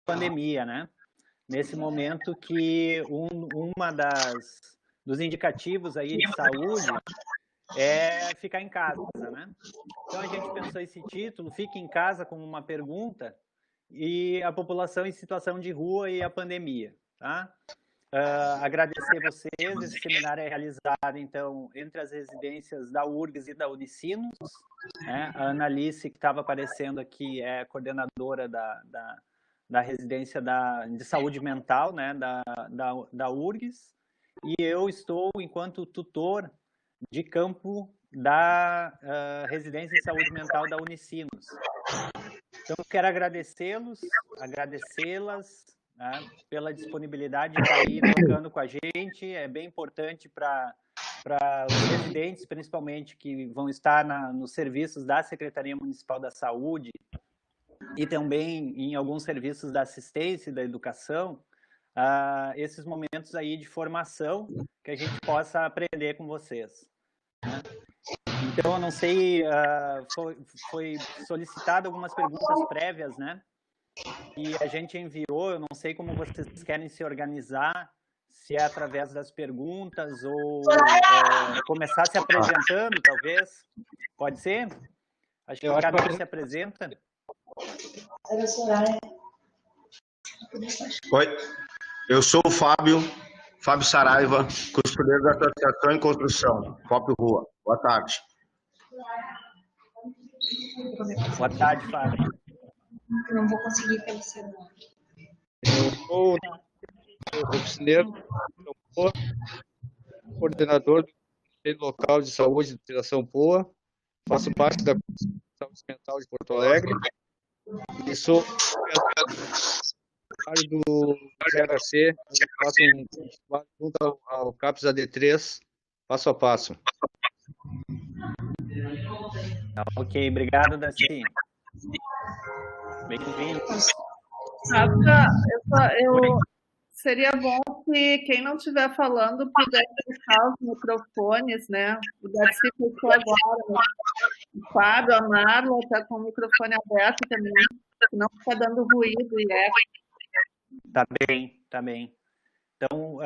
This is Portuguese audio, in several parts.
pandemia, né? Nesse momento que dos indicativos aí de saúde é ficar em casa, né? Então a gente pensou esse título, Fique em Casa, como uma pergunta, e a população em situação de rua e a pandemia, tá? Agradecer vocês, esse seminário é realizado, então, entre as residências da URGS e da Unicinos, né? A Analice, que estava aparecendo aqui, é coordenadora da residência de saúde mental, né? da URGS, e eu estou, enquanto tutor de campo da residência de saúde mental da Unicinos. Então, quero agradecê-las, né, pela disponibilidade de estar aí tocando com a gente. É bem importante para os residentes, principalmente, que vão estar nos serviços da Secretaria Municipal da Saúde e também em alguns serviços da assistência e da educação, esses momentos aí de formação que a gente possa aprender com vocês, né? Então, eu não sei, foi solicitado algumas perguntas prévias, né? E a gente enviou, eu não sei como vocês querem se organizar, se é através das perguntas ou começar se apresentando, talvez. Pode ser? Acho que cada um se apresenta. Oi, eu sou o Fábio Saraiva, costureiro da Associação em Construção, FOP Rua. Boa tarde. Boa tarde, Fábio. Não vou conseguir pelo celular. Eu sou o oficineiro, coordenador do Conselho Local de Saúde de Operação POA, faço parte da Comissão de Saúde Mental de Porto Alegre e sou do GRC, faço um trabalho junto ao CAPS AD3, passo a passo. Ok, obrigado, Daci. Bem-vindo. Seria bom se quem não estiver falando puder deixar os microfones, né? O Daci fechou agora, né? O Fábio, a Marla está com o microfone aberto também, senão fica dando ruído e eco. Tá bem. Então,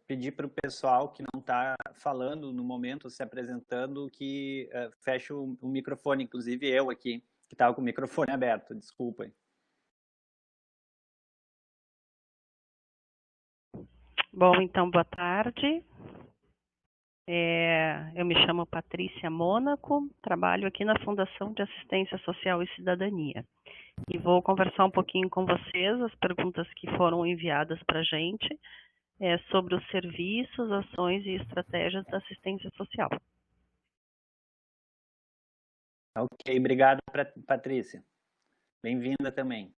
pedir para o pessoal que não está falando no momento, se apresentando, que feche o microfone, inclusive eu aqui, que estava com o microfone aberto, desculpem. Bom, então, boa tarde. Eu me chamo Patrícia Mônaco, trabalho aqui na Fundação de Assistência Social e Cidadania. E vou conversar um pouquinho com vocês, as perguntas que foram enviadas para a gente, sobre os serviços, ações e estratégias da assistência social. Ok, obrigado, Patrícia. Bem-vinda também.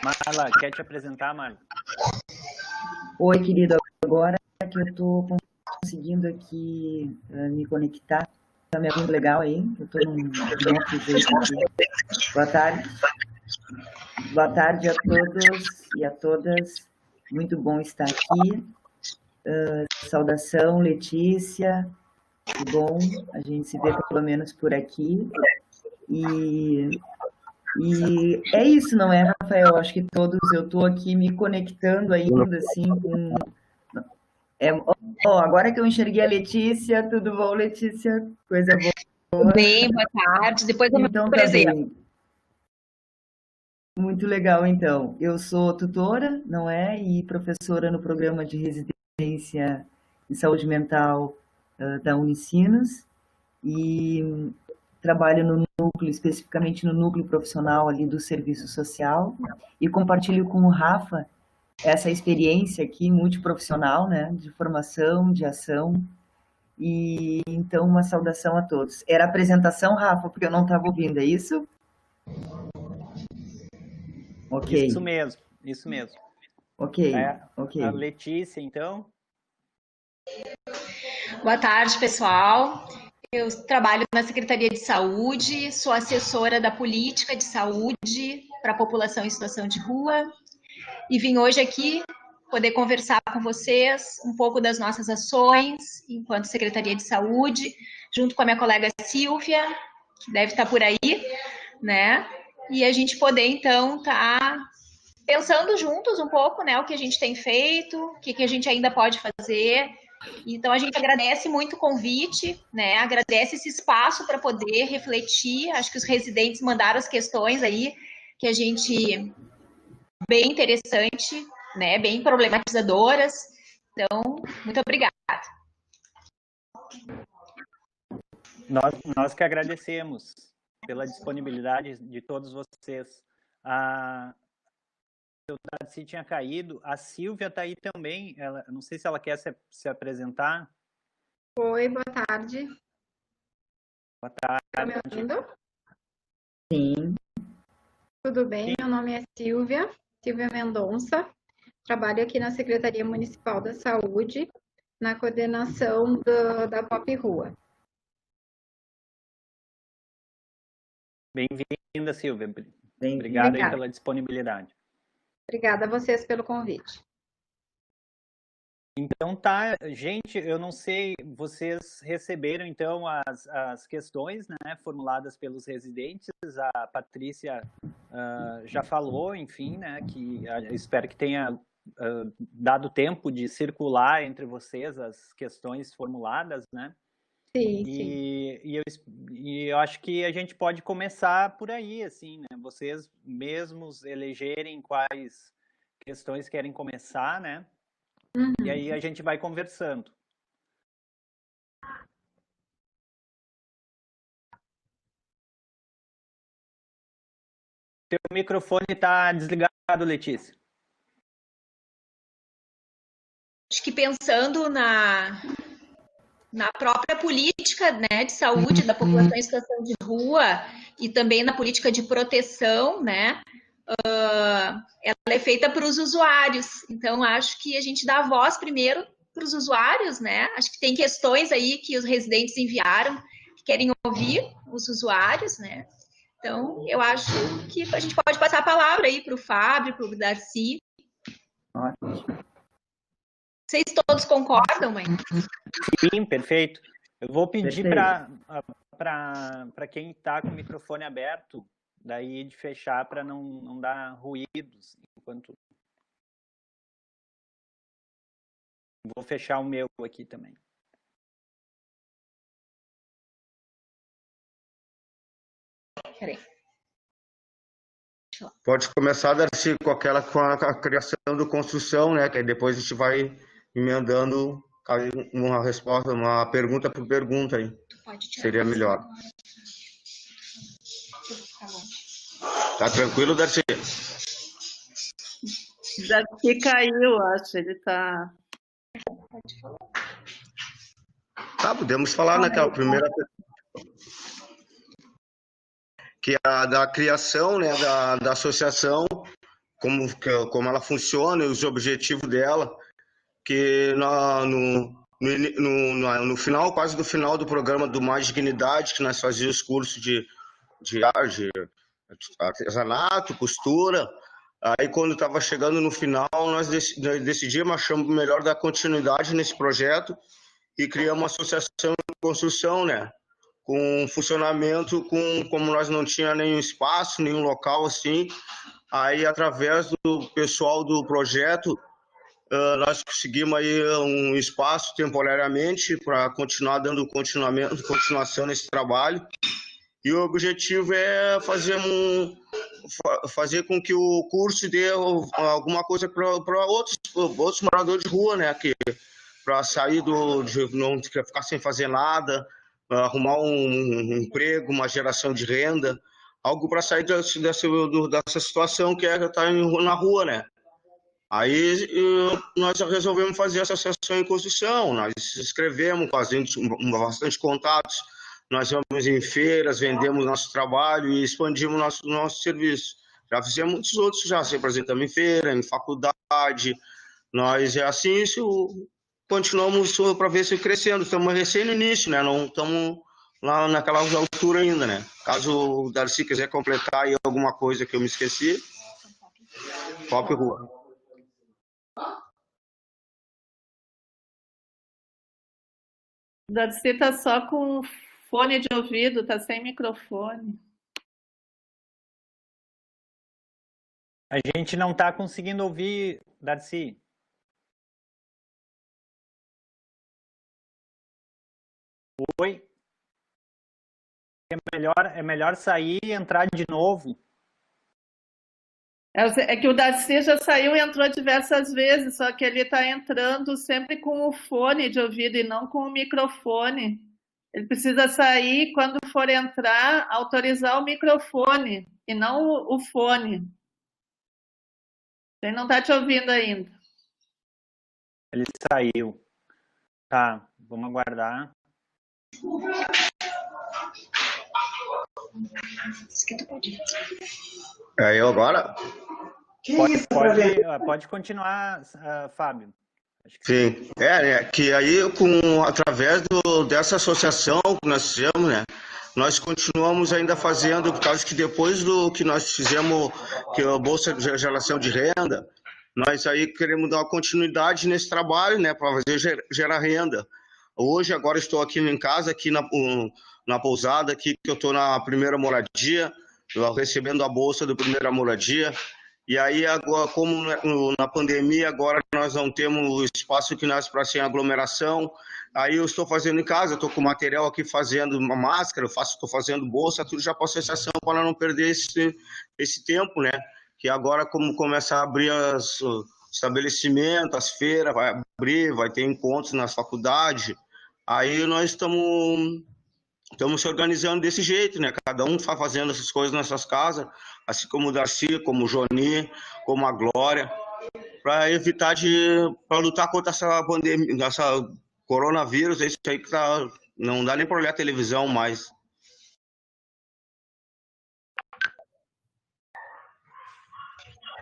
Marla, quer te apresentar, Marla? Oi, querido. Agora que eu estou conseguindo aqui me conectar, está me ouvindo legal aí? Eu estou num jeito aqui. Boa tarde. Boa tarde a todos e a todas. Muito bom estar aqui. Saudação, Letícia. Que bom a gente se ver pelo menos por aqui. E é isso, não é, Rafael? Acho que todos, eu estou aqui me conectando ainda, assim, com... agora que eu enxerguei a Letícia, tudo bom, Letícia? Coisa boa. Tudo bem, boa tarde. Depois eu me apresento. Muito legal, então. Eu sou tutora, não é? E professora no programa de residência em saúde mental da Unicinos. E trabalho no núcleo, especificamente no núcleo profissional ali do serviço social. E compartilho com o Rafa essa experiência aqui multiprofissional, né? De formação, de ação. E então, uma saudação a todos. Era a apresentação, Rafa, porque eu não estava ouvindo, é isso? Ok. Isso mesmo. Ok. A Letícia, então. Boa tarde, pessoal. Eu trabalho na Secretaria de Saúde, sou assessora da política de saúde para a população em situação de rua e vim hoje aqui poder conversar com vocês um pouco das nossas ações enquanto Secretaria de Saúde, junto com a minha colega Silvia, que deve estar por aí, né? e a gente poder, então, estar pensando juntos um pouco, né, o que a gente tem feito, o que a gente ainda pode fazer. Então, a gente agradece muito o convite, né, agradece esse espaço para poder refletir. Acho que os residentes mandaram as questões aí, que a gente, bem interessante, né, bem problematizadoras. Então, muito obrigada. Nós que agradecemos pela disponibilidade de todos vocês. O Darcy tinha caído, a Silvia está aí também, ela, não sei se ela quer se apresentar. Oi, boa tarde. Boa tarde. Está me ouvindo? Sim. Tudo bem, Sim. meu nome é Silvia Mendonça, trabalho aqui na Secretaria Municipal da Saúde, na coordenação da POP Rua. Bem-vinda, Silvia. Bem-vinda. Obrigado aí pela disponibilidade. Obrigada a vocês pelo convite. Então tá, gente, eu não sei, vocês receberam então as questões, né, formuladas pelos residentes, a Patrícia já falou, enfim, né, que espero que tenha dado tempo de circular entre vocês as questões formuladas, né? Sim, E eu acho que a gente pode começar por aí, assim, né? Vocês mesmos elegerem quais questões querem começar, né? Uhum. E aí a gente vai conversando. Teu microfone está desligado, Letícia. Acho que pensando na própria política, né, de saúde da população em situação de rua e também na política de proteção, né, ela é feita para os usuários. Então, acho que a gente dá voz primeiro para os usuários, né? Acho que tem questões aí que os residentes enviaram, que querem ouvir os usuários, né? Então, eu acho que a gente pode passar a palavra aí para o Fábio, para o Darcy. Ótimo. Vocês todos concordam, mãe? Sim, perfeito. Eu vou pedir para quem está com o microfone aberto, daí de fechar para não dar ruídos enquanto. Vou fechar o meu aqui também. Peraí. Pode começar, Darcy, com a criação do construção, né? Que aí depois a gente vai emendando uma resposta, uma pergunta por pergunta aí. Seria melhor. Tá bom. Tá tranquilo, Darcy? Darcy caiu, acho. Ele tá. Pode falar. Tá, podemos falar naquela primeira. Que é a da criação, né, da associação, como ela funciona e os objetivos dela, que no final, quase no final do programa do Mais Dignidade, que nós fazíamos os cursos de arte, artesanato, costura, aí quando estava chegando no final, nós decidimos, achamos melhor dar continuidade nesse projeto e criamos uma associação de construção, né? Com funcionamento, como nós não tinha nenhum espaço, nenhum local assim, aí através do pessoal do projeto, nós conseguimos aí um espaço temporariamente para continuar dando continuação nesse trabalho, e o objetivo é fazer com que o curso dê alguma coisa para outros moradores de rua, né, para sair de não ficar sem fazer nada, arrumar um emprego, uma geração de renda, algo para sair dessa situação que é estar na rua, né? Aí nós resolvemos fazer essa associação em construção, nós escrevemos, fazendo bastante contatos, nós vamos em feiras, vendemos nosso trabalho e expandimos nosso serviço. Já fizemos muitos outros, já se apresentamos em feira, em faculdade, nós é assim, continuamos para ver se crescendo. Estamos recém no início, né? Não estamos lá naquela altura ainda, né? Caso o Darcy quiser completar aí alguma coisa que eu me esqueci, Pop Rua. O Darcy tá só com fone de ouvido, tá sem microfone. A gente não está conseguindo ouvir, Darcy. Oi? É melhor sair e entrar de novo. É que o Darcy já saiu e entrou diversas vezes, só que ele está entrando sempre com o fone de ouvido e não com o microfone. Ele precisa sair, quando for entrar, autorizar o microfone e não o fone. Ele não está te ouvindo ainda. Ele saiu. Tá, vamos aguardar. É eu agora? Pode continuar, Fábio. Acho que sim. Que aí, através dessa associação que nós fizemos, né, nós continuamos ainda fazendo, por causa que depois do que nós fizemos, que a Bolsa de Geração de Renda, nós aí queremos dar uma continuidade nesse trabalho, né, para fazer gerar renda. Hoje, agora estou aqui em casa, aqui na pousada, aqui que eu estou na primeira moradia, recebendo a bolsa da primeira moradia. E aí, agora, como na pandemia, agora nós não temos espaço aqui para sem aglomeração, aí eu estou fazendo em casa, estou com material aqui fazendo uma máscara, estou fazendo bolsa, tudo já para a associação, para não perder esse tempo, né? Que agora, como começa a abrir os estabelecimentos, as feiras, vai abrir, vai ter encontros nas faculdades, aí nós estamos se organizando desse jeito, né? Cada um está fazendo essas coisas nas suas casas, assim como o Darcy, como o Joni, como a Glória, para evitar para lutar contra essa pandemia, essa coronavírus, isso aí que não dá nem para olhar a televisão mais.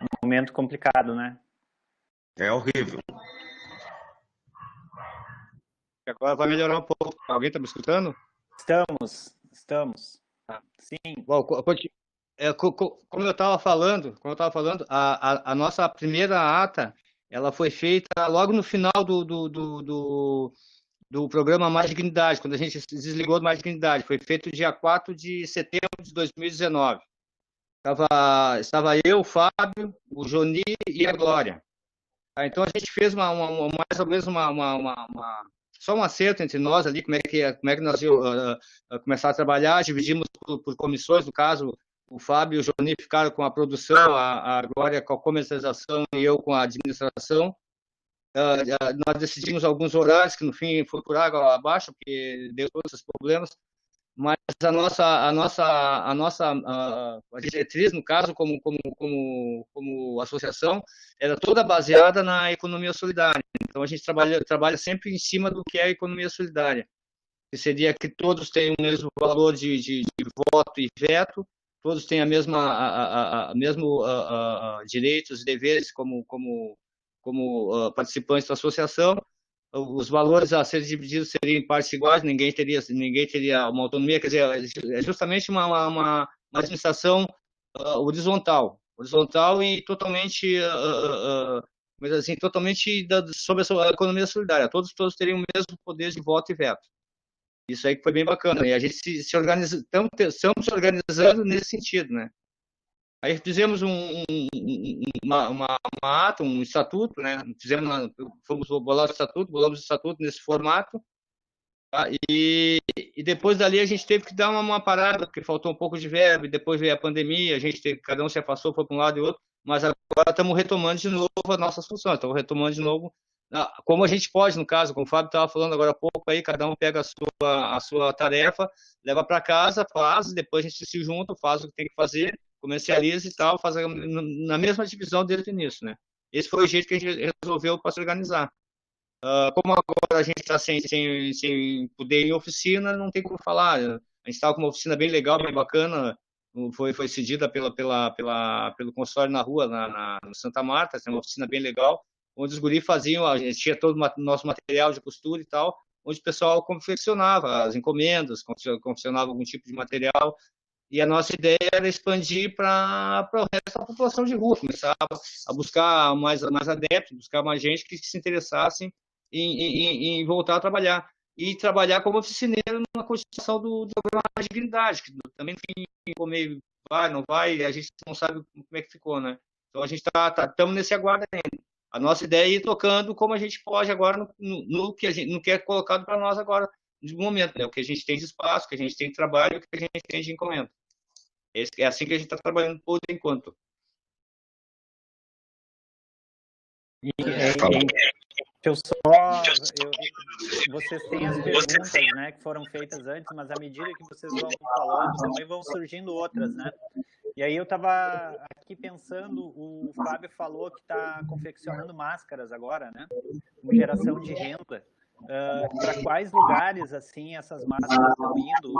Um momento complicado, né? É horrível. Agora vai melhorar um pouco. Alguém está me escutando? Estamos. Sim. Bom, como eu estava falando, a nossa primeira ata, ela foi feita logo no final do programa Mais Dignidade, quando a gente se desligou do Mais Dignidade. Foi feito dia 4 de setembro de 2019. Estava eu, o Fábio, o Joni e a Glória. Então a gente fez mais ou menos só um acerto entre nós ali, como é que nós íamos começar a trabalhar. Dividimos por comissões, no caso, o Fábio e o Joni ficaram com a produção, a Glória com a comercialização e eu com a administração. Nós decidimos alguns horários, que no fim foi por água abaixo, porque deu todos esses problemas, mas a nossa diretriz, no caso, como associação, era toda baseada na economia solidária. Então, a gente trabalha sempre em cima do que é a economia solidária, que seria que todos têm o mesmo valor de voto e veto, todos têm mesmo direitos e deveres como participantes da associação. Os valores a serem divididos seriam em partes iguais, ninguém teria uma autonomia, quer dizer, é justamente uma administração horizontal e totalmente, mas assim, totalmente sobre a economia solidária. Todos teriam o mesmo poder de voto e veto. Isso aí que foi bem bacana. E a gente se organiza, estamos se organizando nesse sentido, né? Aí fizemos uma ata, um estatuto, né? Fomos bolar bolamos o estatuto nesse formato, tá? E depois dali a gente teve que dar uma parada, porque faltou um pouco de verba, e depois veio a pandemia, cada um se afastou, foi para um lado e outro, mas agora estamos retomando de novo as nossas funções, estamos retomando de novo, como a gente pode, no caso, como o Fábio estava falando agora há pouco, aí cada um pega a sua tarefa, leva para casa, faz, depois a gente se junta, faz o que tem que fazer, comercializa e tal, faz na mesma divisão desde o início, né? Esse foi o jeito que a gente resolveu para se organizar. Como agora a gente está sem poder ir em oficina, não tem como falar. A gente estava com uma oficina bem legal, bem bacana, foi cedida pelo consultório na rua, no Santa Marta, tem uma oficina bem legal, onde os guris faziam, a gente tinha todo o nosso material de costura e tal, onde o pessoal confeccionava as encomendas, confeccionava algum tipo de material. E a nossa ideia era expandir para o resto da população de rua, começar a buscar mais adeptos, buscar mais gente que se interessassem em voltar a trabalhar. E trabalhar como oficineiro na constituição do programa de dignidade, que também tem como vai, não vai, a gente não sabe como é que ficou, né? Então a gente estamos nesse aguardo ainda. A nossa ideia é ir tocando como a gente pode agora no que a gente, no que é colocado para nós agora de momento, né? O que a gente tem de espaço, o que a gente tem de trabalho, o que a gente tem de encomenda. É assim que a gente está trabalhando por enquanto. Vocês têm as perguntas, né, que foram feitas antes, mas à medida que vocês vão falando, também vão surgindo outras, né? E aí eu estava aqui pensando, o Fábio falou que está confeccionando máscaras agora, né? Como geração de renda. Para quais lugares, assim, essas máscaras estão indo,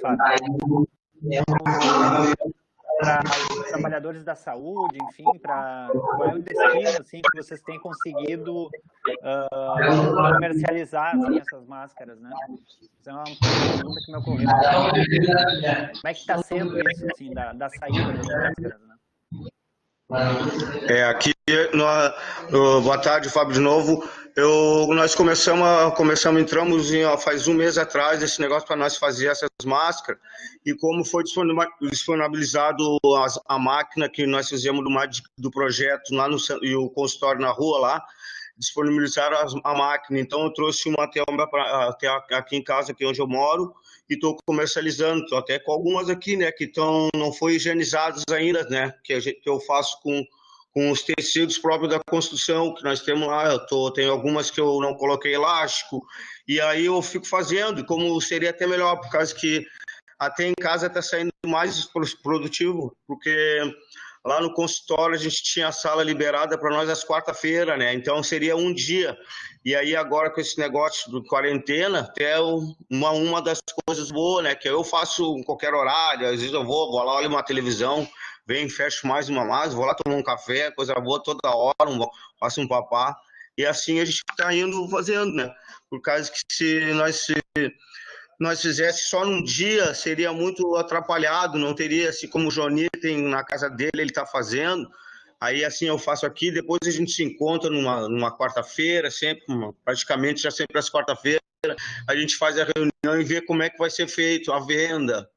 Fábio? Para os trabalhadores da saúde, enfim, qual é o destino, assim, que vocês têm conseguido comercializar, assim, essas máscaras, né? Isso é uma pergunta que me ocorreu. Como é que está sendo isso, assim, da saída das máscaras, né? Aqui, boa tarde, Fábio, de novo. Nós entramos faz um mês atrás esse negócio para nós fazer essas máscaras, e como foi disponibilizado a máquina que nós fizemos do projeto lá e o consultório na rua lá, disponibilizaram a máquina. Então eu trouxe uma até aqui em casa, aqui onde eu moro, e estou comercializando. Estou até com algumas aqui, né, que não foi higienizadas ainda, né, que eu faço com os tecidos próprios da construção que nós temos lá. Tem algumas que eu não coloquei elástico, e aí eu fico fazendo, como seria até melhor, por causa que até em casa está saindo mais produtivo, porque lá no consultório a gente tinha a sala liberada para nós às quarta-feira, né? Então seria um dia. E aí agora com esse negócio de quarentena, até uma das coisas boas, né? Que eu faço em qualquer horário, às vezes eu vou lá, olho uma televisão, venho, fecho mais uma máscara, vou lá tomar um café, coisa boa toda hora, faço um papá. E assim a gente está indo fazendo, né? Por causa que se nós fizesse só num dia, seria muito atrapalhado, não teria, assim como o Johnny tem na casa dele, ele está fazendo. Aí assim eu faço aqui, depois a gente se encontra numa quarta-feira, praticamente já sempre às quarta-feiras, a gente faz a reunião e vê como é que vai ser feito a venda.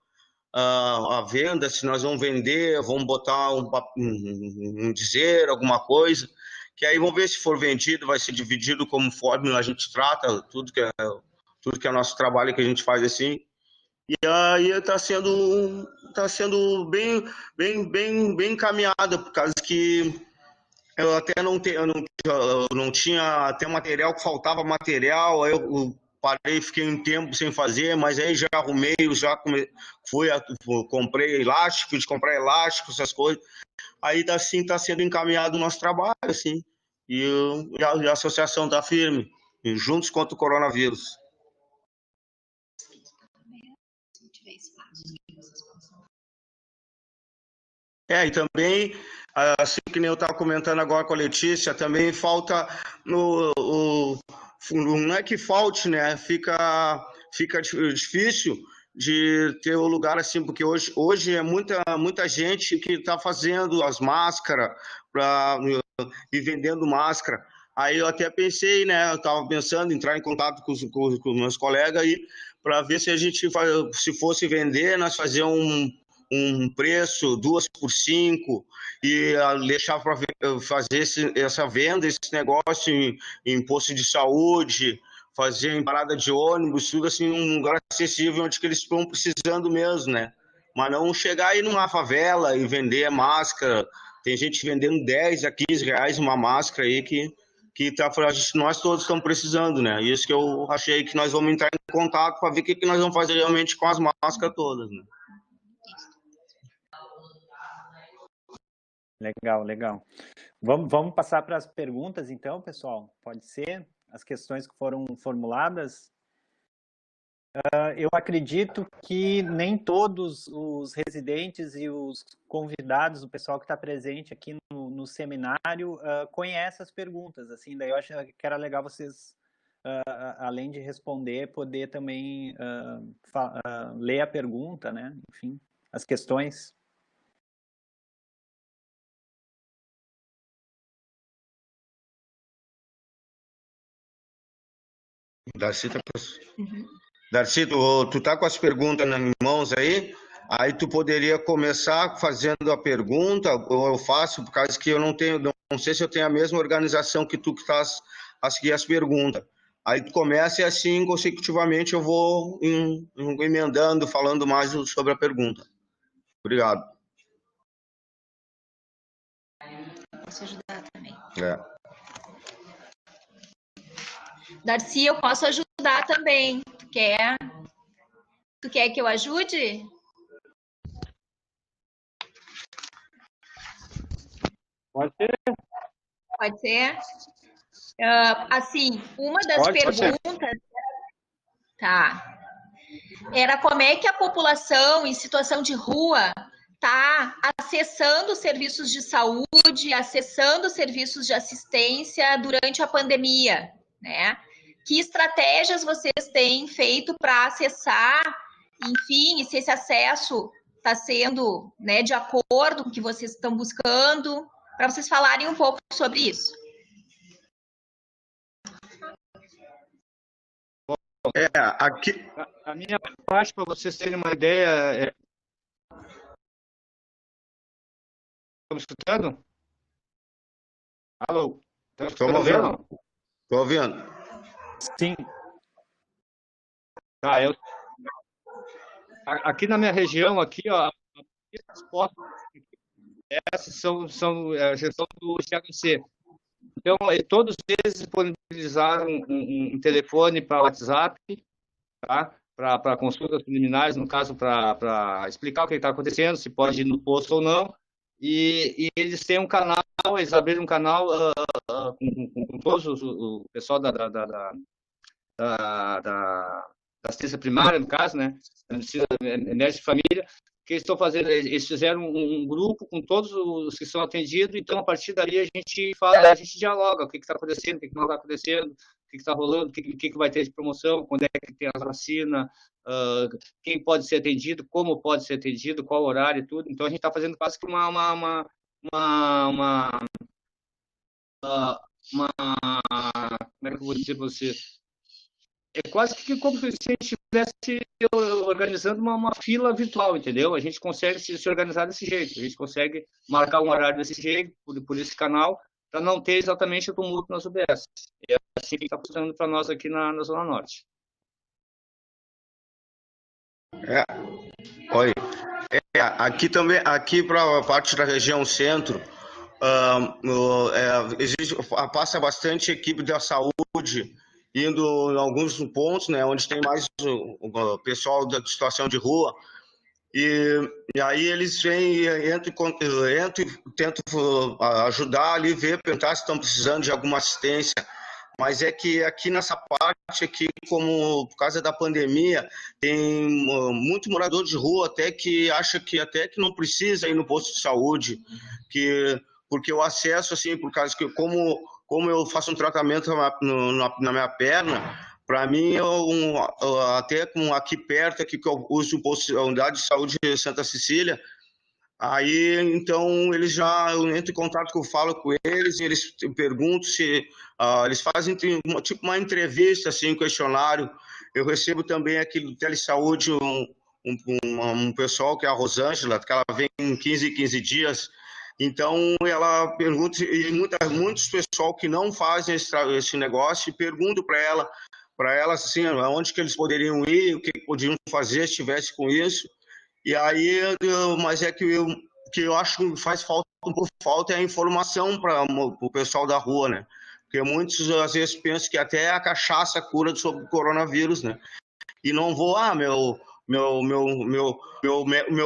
A venda, se nós vamos vender, vamos botar um dizer, alguma coisa, que aí vamos ver se for vendido, vai ser dividido conforme a gente trata, tudo que é nosso trabalho que a gente faz assim. E aí está sendo bem encaminhada, por causa que eu até não tinha até material, que faltava material, aí eu parei, fiquei um tempo sem fazer, mas aí já arrumei, comprei elástico, essas coisas. Aí assim está sendo encaminhado o nosso trabalho, assim, e a associação está firme, juntos contra o coronavírus. E também, assim que nem eu estava comentando agora com a Letícia, também falta não é que falte, né? Fica difícil de ter o lugar assim, porque hoje é muita gente que está fazendo as máscaras e vendendo máscara. Aí eu até pensei, né? Eu estava pensando em entrar em contato com os meus colegas aí, para ver se a gente, se fosse vender, nós fazer um preço 2 por 5 e deixar para fazer essa venda, esse negócio em posto de saúde, fazer em parada de ônibus, tudo assim, um lugar acessível onde que eles estão precisando mesmo, né? Mas não chegar aí numa favela e vender máscara. Tem gente vendendo 10 a 15 reais uma máscara aí que nós todos estamos precisando, né? Isso que eu achei que nós vamos entrar em contato para ver o que nós vamos fazer realmente com as máscaras todas, né? Legal. Vamos passar para as perguntas, então, pessoal? Pode ser? As questões que foram formuladas. Eu acredito que nem todos os residentes e os convidados, o pessoal que está presente aqui no seminário, conhece as perguntas. Assim, daí eu acho que era legal vocês, além de responder, poder também ler a pergunta, né? Enfim, as questões. Darcy, tu tá com as perguntas nas mãos aí? Aí tu poderia começar fazendo a pergunta, ou eu faço, por causa que eu não sei se eu tenho a mesma organização que tu que estás a seguir as perguntas. Aí tu começa e assim, consecutivamente, eu vou emendando, falando mais sobre a pergunta. Obrigado. Posso ajudar também. Darcy, eu posso ajudar também. Tu quer que eu ajude? Pode ser. Pode ser? Assim, uma das perguntas... Tá. Era como é que a população em situação de rua está acessando serviços de saúde, acessando serviços de assistência durante a pandemia, né? Que estratégias vocês têm feito para acessar, enfim, se esse acesso está sendo, né, de acordo com o que vocês estão buscando, para vocês falarem um pouco sobre isso. Aqui... A minha parte, para vocês terem uma ideia... Estão me escutando? Alô? Estou ouvindo. Estou ouvindo. Sim. Tá, aqui na minha região, aqui, ó, esses postos, essas são a gestão do GHC. Então, todos eles disponibilizaram um telefone para WhatsApp, tá? Para consultas preliminares, no caso, para explicar o que está acontecendo, se pode ir no posto ou não. E eles têm um canal, eles abriram um canal com todos o pessoal da assistência primária, no caso, né? Médicos de família, que eles estão fazendo, eles fizeram um grupo com todos os que são atendidos, então a partir daí a gente fala, a gente dialoga, o que está acontecendo, o que não está acontecendo, o que está rolando, o que vai ter de promoção, quando é que tem a vacina, quem pode ser atendido, como pode ser atendido, qual horário e tudo. Então a gente está fazendo quase que como é que eu vou dizer para você? É quase que como se a gente estivesse organizando uma fila virtual, entendeu? A gente consegue se organizar desse jeito, a gente consegue marcar um horário desse jeito, por esse canal, para não ter exatamente o tumulto nas UBS. É assim que está funcionando para nós aqui na Zona Norte. Oi. Aqui também, aqui para a parte da região centro, passa bastante equipe da saúde indo em alguns pontos, né, onde tem mais o pessoal da situação de rua, e aí eles vêm, entram e tentam ajudar ali, perguntar se estão precisando de alguma assistência, mas é que aqui nessa parte, aqui, como por causa da pandemia, tem muito morador de rua até que acha que até que não precisa ir no posto de saúde, porque o acesso, assim, por causa que como eu faço um tratamento na minha perna, para mim, até aqui perto, aqui que eu uso a unidade de saúde de Santa Cecília, aí, então, eu entro em contato, eu falo com eles, e eles perguntam se eles fazem tipo uma entrevista, assim, um questionário. Eu recebo também aqui do Telesaúde um pessoal, que é a Rosângela, que ela vem em 15 dias. Então, ela pergunta, e muitos pessoal que não fazem esse negócio, perguntam para ela assim, onde que eles poderiam ir, o que podiam fazer se estivesse com isso. E aí, mas é que eu acho que faz falta é a informação para o pessoal da rua, né? Porque muitos às vezes pensam que até a cachaça cura sobre o coronavírus, né? E não vou, meu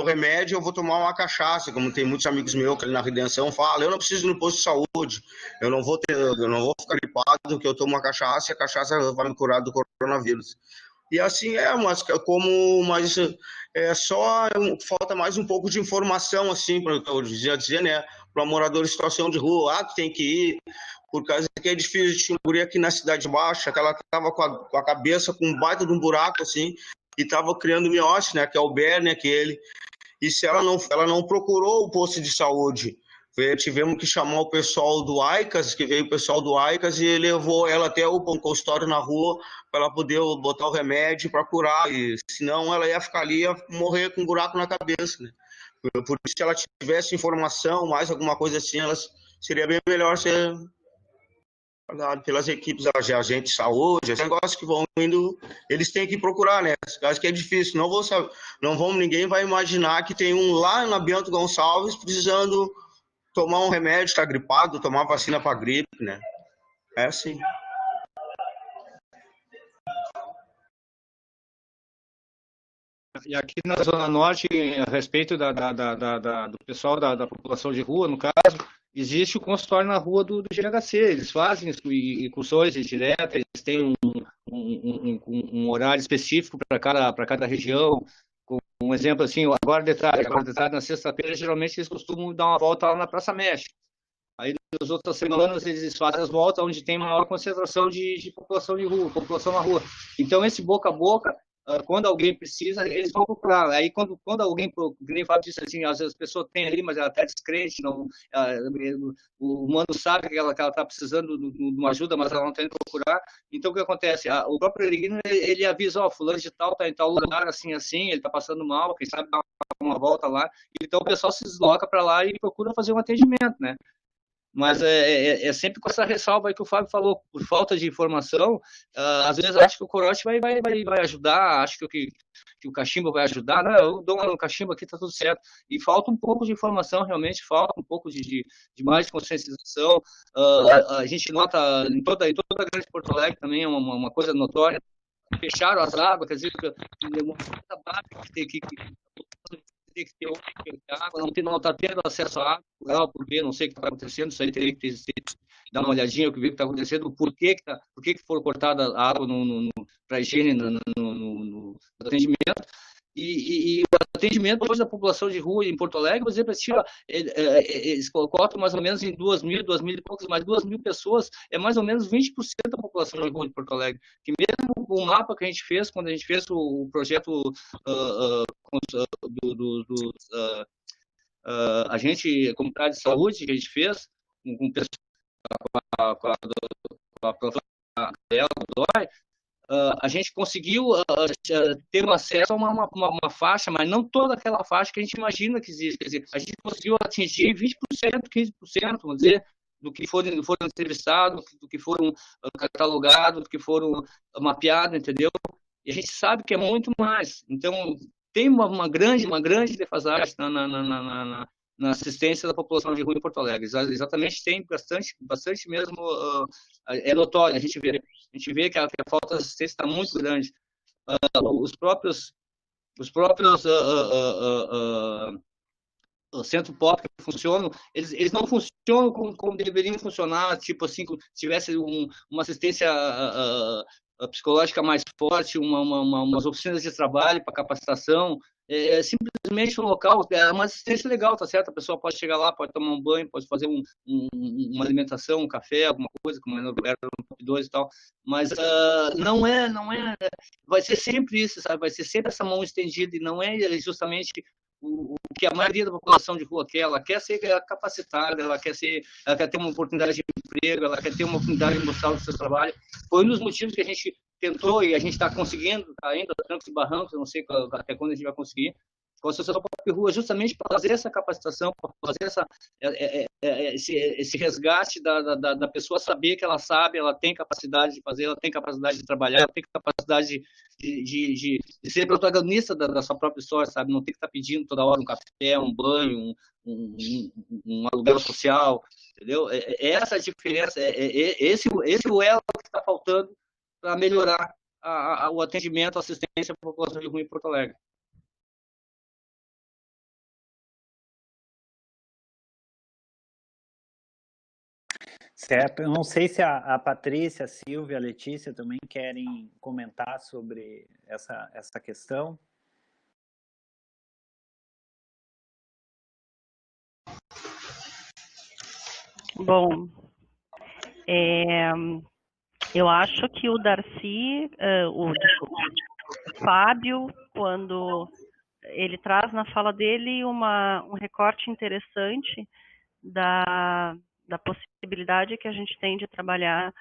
remédio, eu vou tomar uma cachaça, como tem muitos amigos meus que ali na Redenção falam, eu não preciso ir no posto de saúde, eu não vou ficar gripado que eu tomo uma cachaça e a cachaça vai me curar do coronavírus. E assim mas falta mais um pouco de informação, assim, para eu dizer, né, para morador em situação de rua, que tem que ir, por causa que é difícil de guria aqui na Cidade Baixa, que ela estava com a cabeça com um baita de um buraco, assim, e estava criando miose, né, que é o Berne, aquele. E se ela não procurou o posto de saúde, Tivemos que chamar o pessoal do AICAS, que veio o pessoal do AICAS e levou ela até o consultório na rua para ela poder botar o remédio para curar, e senão ela ia ficar ali, ia morrer com um buraco na cabeça, né? Por isso, se ela tivesse informação, mais alguma coisa assim, ela seria bem melhor ser pagado pelas equipes de agentes de saúde, esse negócio que vão indo, eles têm que procurar, né? Acho que é difícil, ninguém vai imaginar que tem um lá na Bento Gonçalves precisando tomar um remédio, está gripado, tomar vacina para gripe, né? É assim. E aqui na Zona Norte, a respeito do pessoal da população de rua, no caso, existe o consultório na rua do GHC. Eles fazem incursões diretas, eles têm um horário específico para cada região. Um exemplo assim, agora de tarde na sexta-feira, geralmente eles costumam dar uma volta lá na Praça México. Aí nas outras semanas eles fazem as voltas onde tem maior concentração de população de rua, população na rua. Então esse boca a boca, quando alguém precisa, eles vão procurar. Aí quando alguém, nem fala disso assim, às vezes a pessoa tem ali, mas ela está descrente, não, o humano sabe que ela está precisando de uma ajuda, mas ela não tem que procurar. Então o que acontece? O próprio peregrino, ele avisa, fulano de tal está em tal lugar, assim, ele está passando mal, quem sabe dá uma volta lá. Então o pessoal se desloca para lá e procura fazer um atendimento, né? Mas é sempre com essa ressalva aí que o Fábio falou, por falta de informação, às vezes acho que o corote vai ajudar, acho que o cachimbo vai ajudar, não, eu dou um cachimbo aqui, tá tudo certo, e falta um pouco de informação, realmente, falta um pouco de mais conscientização. A gente nota em toda a grande Porto Alegre também, uma coisa notória, fecharam as águas, quer dizer, uma coisa básica que tem que ter água, não está tendo acesso à água, por A ou por B, não sei o que está acontecendo, isso aí teria que dar uma olhadinha, o que está acontecendo, por que foi cortada a água para a higiene no atendimento. E o atendimento hoje da população de rua em Porto Alegre, por exemplo, eles colocam mais ou menos em 2.000 e poucos, mas 2.000 pessoas é mais ou menos 20% da população de rua de Porto Alegre. Que mesmo o mapa que a gente fez, quando a gente fez o projeto agente comunitário de saúde que a gente fez, com o pessoal, com a professora dela, do DOI, a gente conseguiu ter acesso a uma faixa, mas não toda aquela faixa que a gente imagina que existe. Quer dizer, a gente conseguiu atingir 20%, 15%, vamos dizer, do que foram entrevistados, do que foram catalogados, do que foram mapeados, entendeu? E a gente sabe que é muito mais. Então, tem uma grande defasagem na assistência da população de rua em Porto Alegre. Exatamente, tem bastante mesmo, é notório, a gente vê que a falta de assistência está muito grande. Os próprios centro pop que funcionam, eles não funcionam como deveriam funcionar, tipo assim, se tivesse uma assistência psicológica mais forte, umas oficinas de trabalho para capacitação, simplesmente um local, uma assistência legal, tá certo? A pessoa pode chegar lá, pode tomar um banho, pode fazer uma alimentação, um café, alguma coisa, como era no top 2 e tal, mas não é, vai ser sempre isso, sabe? Vai ser sempre essa mão estendida, e não é justamente o que a maioria da população de rua quer. Ela quer ser capacitada, ela quer ter uma oportunidade de emprego, ela quer ter uma oportunidade de mostrar o seu trabalho. Foi um dos motivos que a gente tentou, e a gente está conseguindo, está ainda trancos e barrancos, eu não sei até quando a gente vai conseguir, com a Associação Pop Rua, justamente para fazer essa capacitação, para fazer esse resgate da pessoa saber que ela sabe, ela tem capacidade de fazer, ela tem capacidade de trabalhar, ela tem capacidade de ser protagonista da sua própria história, sabe? Não tem que estar pedindo toda hora um café, um banho, um aluguel social, entendeu? Essa diferença, esse o elo que está faltando para melhorar o atendimento, a assistência à população de rua em Porto Alegre. Certo. Eu não sei se a Patrícia, a Silvia, a Letícia também querem comentar sobre essa questão. Bom, eu acho que o Darcy, o Fábio, quando ele traz na fala dele um recorte interessante da possibilidade que a gente tem de trabalhar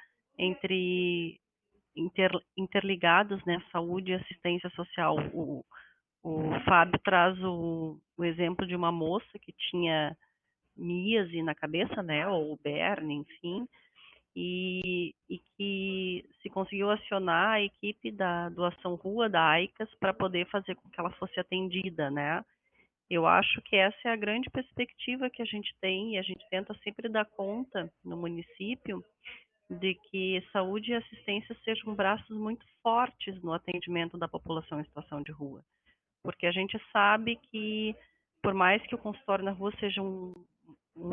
interligados, né, saúde e assistência social. O Fábio traz o exemplo de uma moça que tinha míase na cabeça, né, ou berne, enfim, e que se conseguiu acionar a equipe da doação rua da AICAS para poder fazer com que ela fosse atendida, né. Eu acho que essa é a grande perspectiva que a gente tem, e a gente tenta sempre dar conta no município de que saúde e assistência sejam braços muito fortes no atendimento da população em situação de rua. Porque a gente sabe que, por mais que o consultório na rua seja um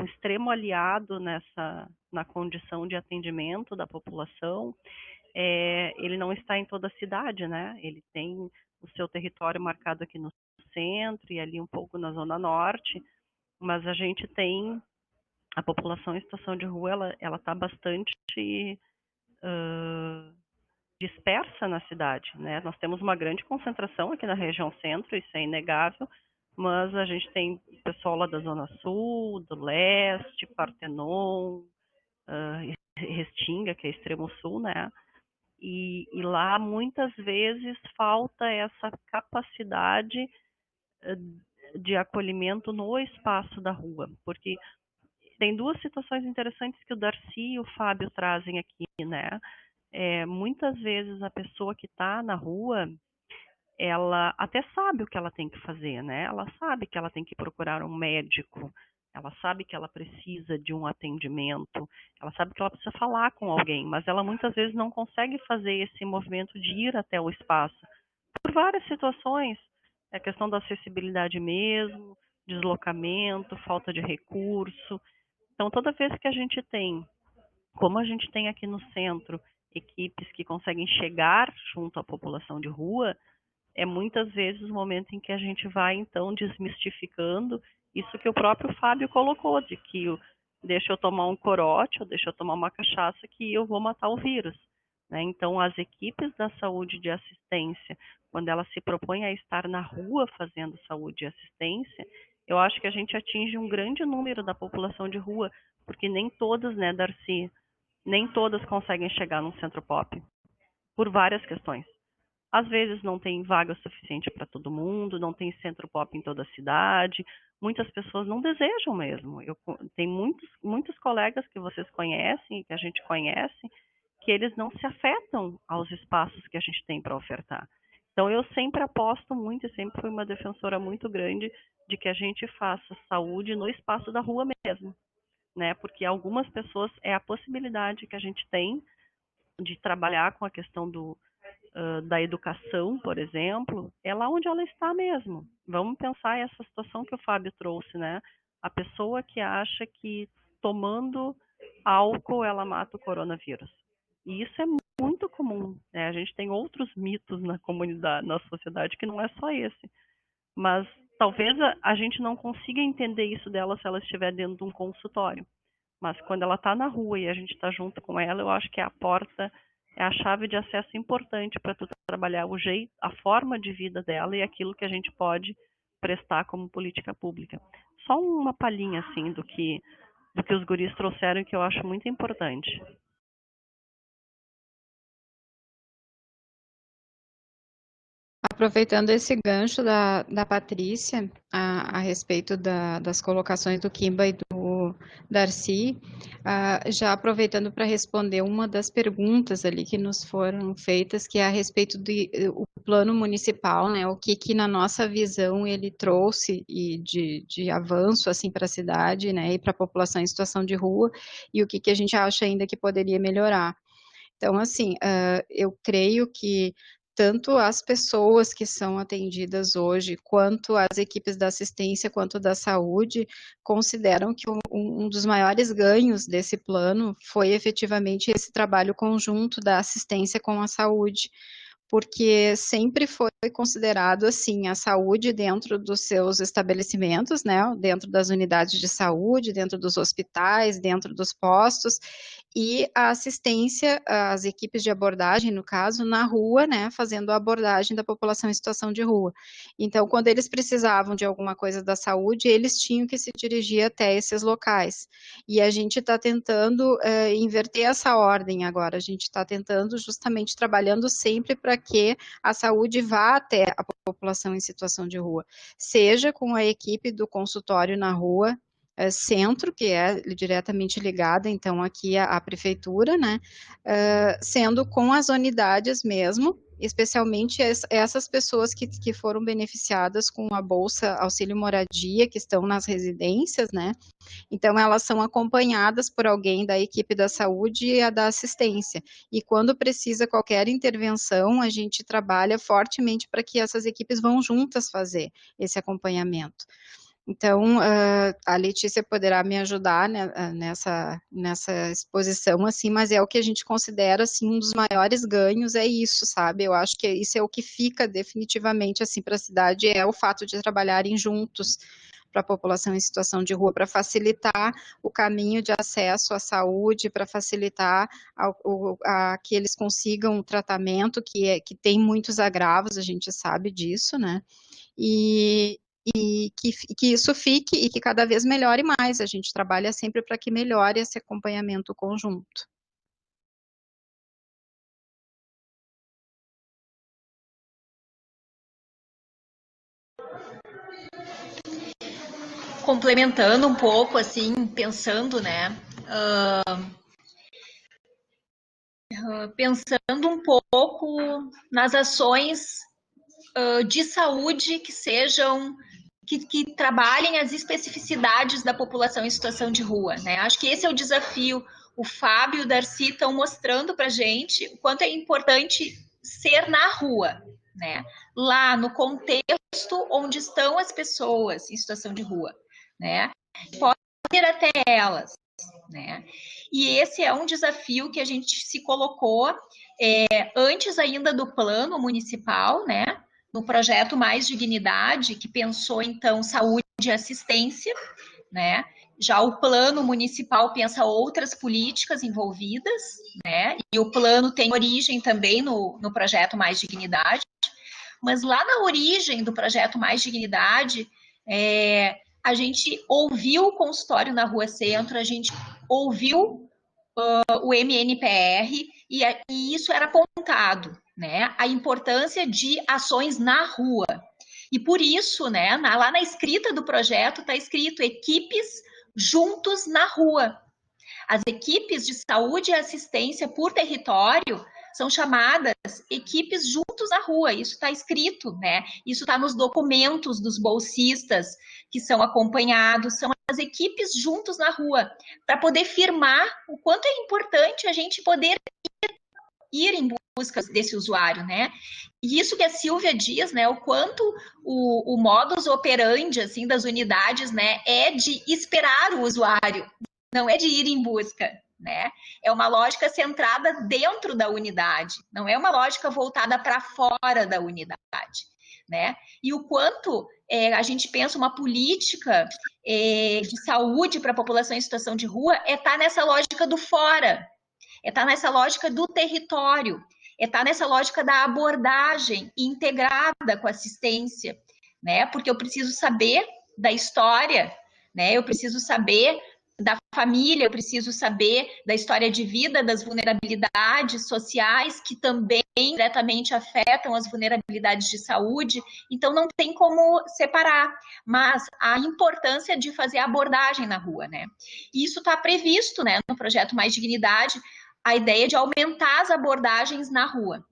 extremo aliado na condição de atendimento da população, ele não está em toda a cidade, né? Ele tem o seu território marcado aqui no centro e ali um pouco na zona norte, mas a gente tem a população em situação de rua, ela está bastante dispersa na cidade, né? Nós temos uma grande concentração aqui na região centro, isso é inegável, mas a gente tem pessoal lá da zona sul, do leste, Partenon, Restinga, que é extremo sul, né? E lá muitas vezes falta essa capacidade de acolhimento no espaço da rua, porque tem duas situações interessantes que o Darcy e o Fábio trazem aqui, né? Muitas vezes a pessoa que está na rua, ela até sabe o que ela tem que fazer, né? Ela sabe que ela tem que procurar um médico, ela sabe que ela precisa de um atendimento, ela sabe que ela precisa falar com alguém, mas ela muitas vezes não consegue fazer esse movimento de ir até o espaço, por várias situações. É a questão da acessibilidade mesmo, deslocamento, falta de recurso. Então, toda vez que a gente tem, como a gente tem aqui no centro, equipes que conseguem chegar junto à população de rua, é muitas vezes o momento em que a gente vai, então, desmistificando isso que o próprio Fábio colocou, de que deixa eu tomar um corote, ou deixa eu tomar uma cachaça que eu vou matar o vírus, né? Então, as equipes da saúde de assistência, quando elas se propõem a estar na rua fazendo saúde e assistência, eu acho que a gente atinge um grande número da população de rua, porque nem todas, né, Darcy, nem todas conseguem chegar num centro pop, por várias questões. Às vezes não tem vaga suficiente para todo mundo, não tem centro pop em toda a cidade, muitas pessoas não desejam mesmo. Tem muitos colegas que vocês conhecem, que a gente conhece, que eles não se afetam aos espaços que a gente tem para ofertar. Então, eu sempre aposto muito, e sempre fui uma defensora muito grande de que a gente faça saúde no espaço da rua mesmo, né? Porque algumas pessoas, é a possibilidade que a gente tem de trabalhar com a questão da educação, por exemplo, é lá onde ela está mesmo. Vamos pensar essa situação que o Fábio trouxe, né? A pessoa que acha que tomando álcool ela mata o coronavírus. E isso é muito comum, né? A gente tem outros mitos na comunidade, na sociedade, que não é só esse. Mas talvez a gente não consiga entender isso dela se ela estiver dentro de um consultório. Mas quando ela está na rua e a gente está junto com ela, eu acho que é a porta, é a chave de acesso importante para tu trabalhar o jeito, a forma de vida dela e aquilo que a gente pode prestar como política pública. Só uma palhinha, assim, do que os guris trouxeram, que eu acho muito importante. Aproveitando esse gancho da Patrícia, a respeito das colocações do Kimba e do Darcy, já aproveitando para responder uma das perguntas ali que nos foram feitas, que é a respeito do plano municipal, né, o que na nossa visão ele trouxe de avanço assim, para a cidade, né, e para a população em situação de rua, e o que a gente acha ainda que poderia melhorar. Então, assim, eu creio que tanto as pessoas que são atendidas hoje, quanto as equipes da assistência, quanto da saúde, consideram que um dos maiores ganhos desse plano foi efetivamente esse trabalho conjunto da assistência com a saúde, porque sempre foi considerado assim a saúde dentro dos seus estabelecimentos, né, dentro das unidades de saúde, dentro dos hospitais, dentro dos postos, e a assistência às equipes de abordagem, no caso, na rua, né, fazendo a abordagem da população em situação de rua. Então, quando eles precisavam de alguma coisa da saúde, eles tinham que se dirigir até esses locais. E a gente está tentando inverter essa ordem agora, a gente está tentando justamente trabalhando sempre para que a saúde vá até a população em situação de rua, seja com a equipe do consultório na rua, centro, que é diretamente ligada, então, aqui à prefeitura, né, sendo com as unidades mesmo, especialmente essas pessoas que foram beneficiadas com a Bolsa Auxílio Moradia, que estão nas residências, né, então elas são acompanhadas por alguém da equipe da saúde e a da assistência, e quando precisa qualquer intervenção, a gente trabalha fortemente para que essas equipes vão juntas fazer esse acompanhamento. Então, a Letícia poderá me ajudar, né, nessa exposição, assim, mas é o que a gente considera, assim, um dos maiores ganhos, é isso, sabe? Eu acho que isso é o que fica definitivamente, assim, para a cidade, é o fato de trabalharem juntos para a população em situação de rua, para facilitar o caminho de acesso à saúde, para facilitar que eles consigam um tratamento que tem muitos agravos, a gente sabe disso, né? E que isso fique e que cada vez melhore mais. A gente trabalha sempre para que melhore esse acompanhamento conjunto. Complementando um pouco, assim, pensando, né? Pensando um pouco nas ações de saúde que sejam que trabalhem as especificidades da população em situação de rua, né? Acho que esse é o desafio. O Fábio e o Darcy estão mostrando para a gente o quanto é importante ser na rua, né? Lá no contexto onde estão as pessoas em situação de rua, né? Pode ir até elas, né? E esse é um desafio que a gente se colocou antes ainda do plano municipal, né? No projeto Mais Dignidade, que pensou, então, saúde e assistência, né? Já o plano municipal pensa outras políticas envolvidas, né? E o plano tem origem também no projeto Mais Dignidade. Mas lá na origem do projeto Mais Dignidade, a gente ouviu o consultório na Rua Centro, a gente ouviu o MNPR, e isso era apontado, né? A importância de ações na rua. E por isso, né, lá na escrita do projeto está escrito equipes juntos na rua. As equipes de saúde e assistência por território são chamadas equipes juntos na rua. Isso está escrito, né? Isso está nos documentos dos bolsistas que são acompanhados, são as equipes juntos na rua, para poder firmar o quanto é importante a gente poder ir em busca desse usuário, né? E isso que a Silvia diz, né? O quanto o modus operandi, assim, das unidades, né? É de esperar o usuário, não é de ir em busca, né? É uma lógica centrada dentro da unidade, não é uma lógica voltada para fora da unidade, né? E o quanto a gente pensa uma política de saúde para a população em situação de rua tá nessa lógica do fora, tá nessa lógica do território, tá nessa lógica da abordagem integrada com a assistência, né? Porque eu preciso saber da história, né? Eu preciso saber da família, eu preciso saber da história de vida, das vulnerabilidades sociais que também diretamente afetam as vulnerabilidades de saúde, então não tem como separar, mas a importância de fazer a abordagem na rua, né? E isso está previsto, né, no projeto Mais Dignidade, a ideia de aumentar as abordagens na rua.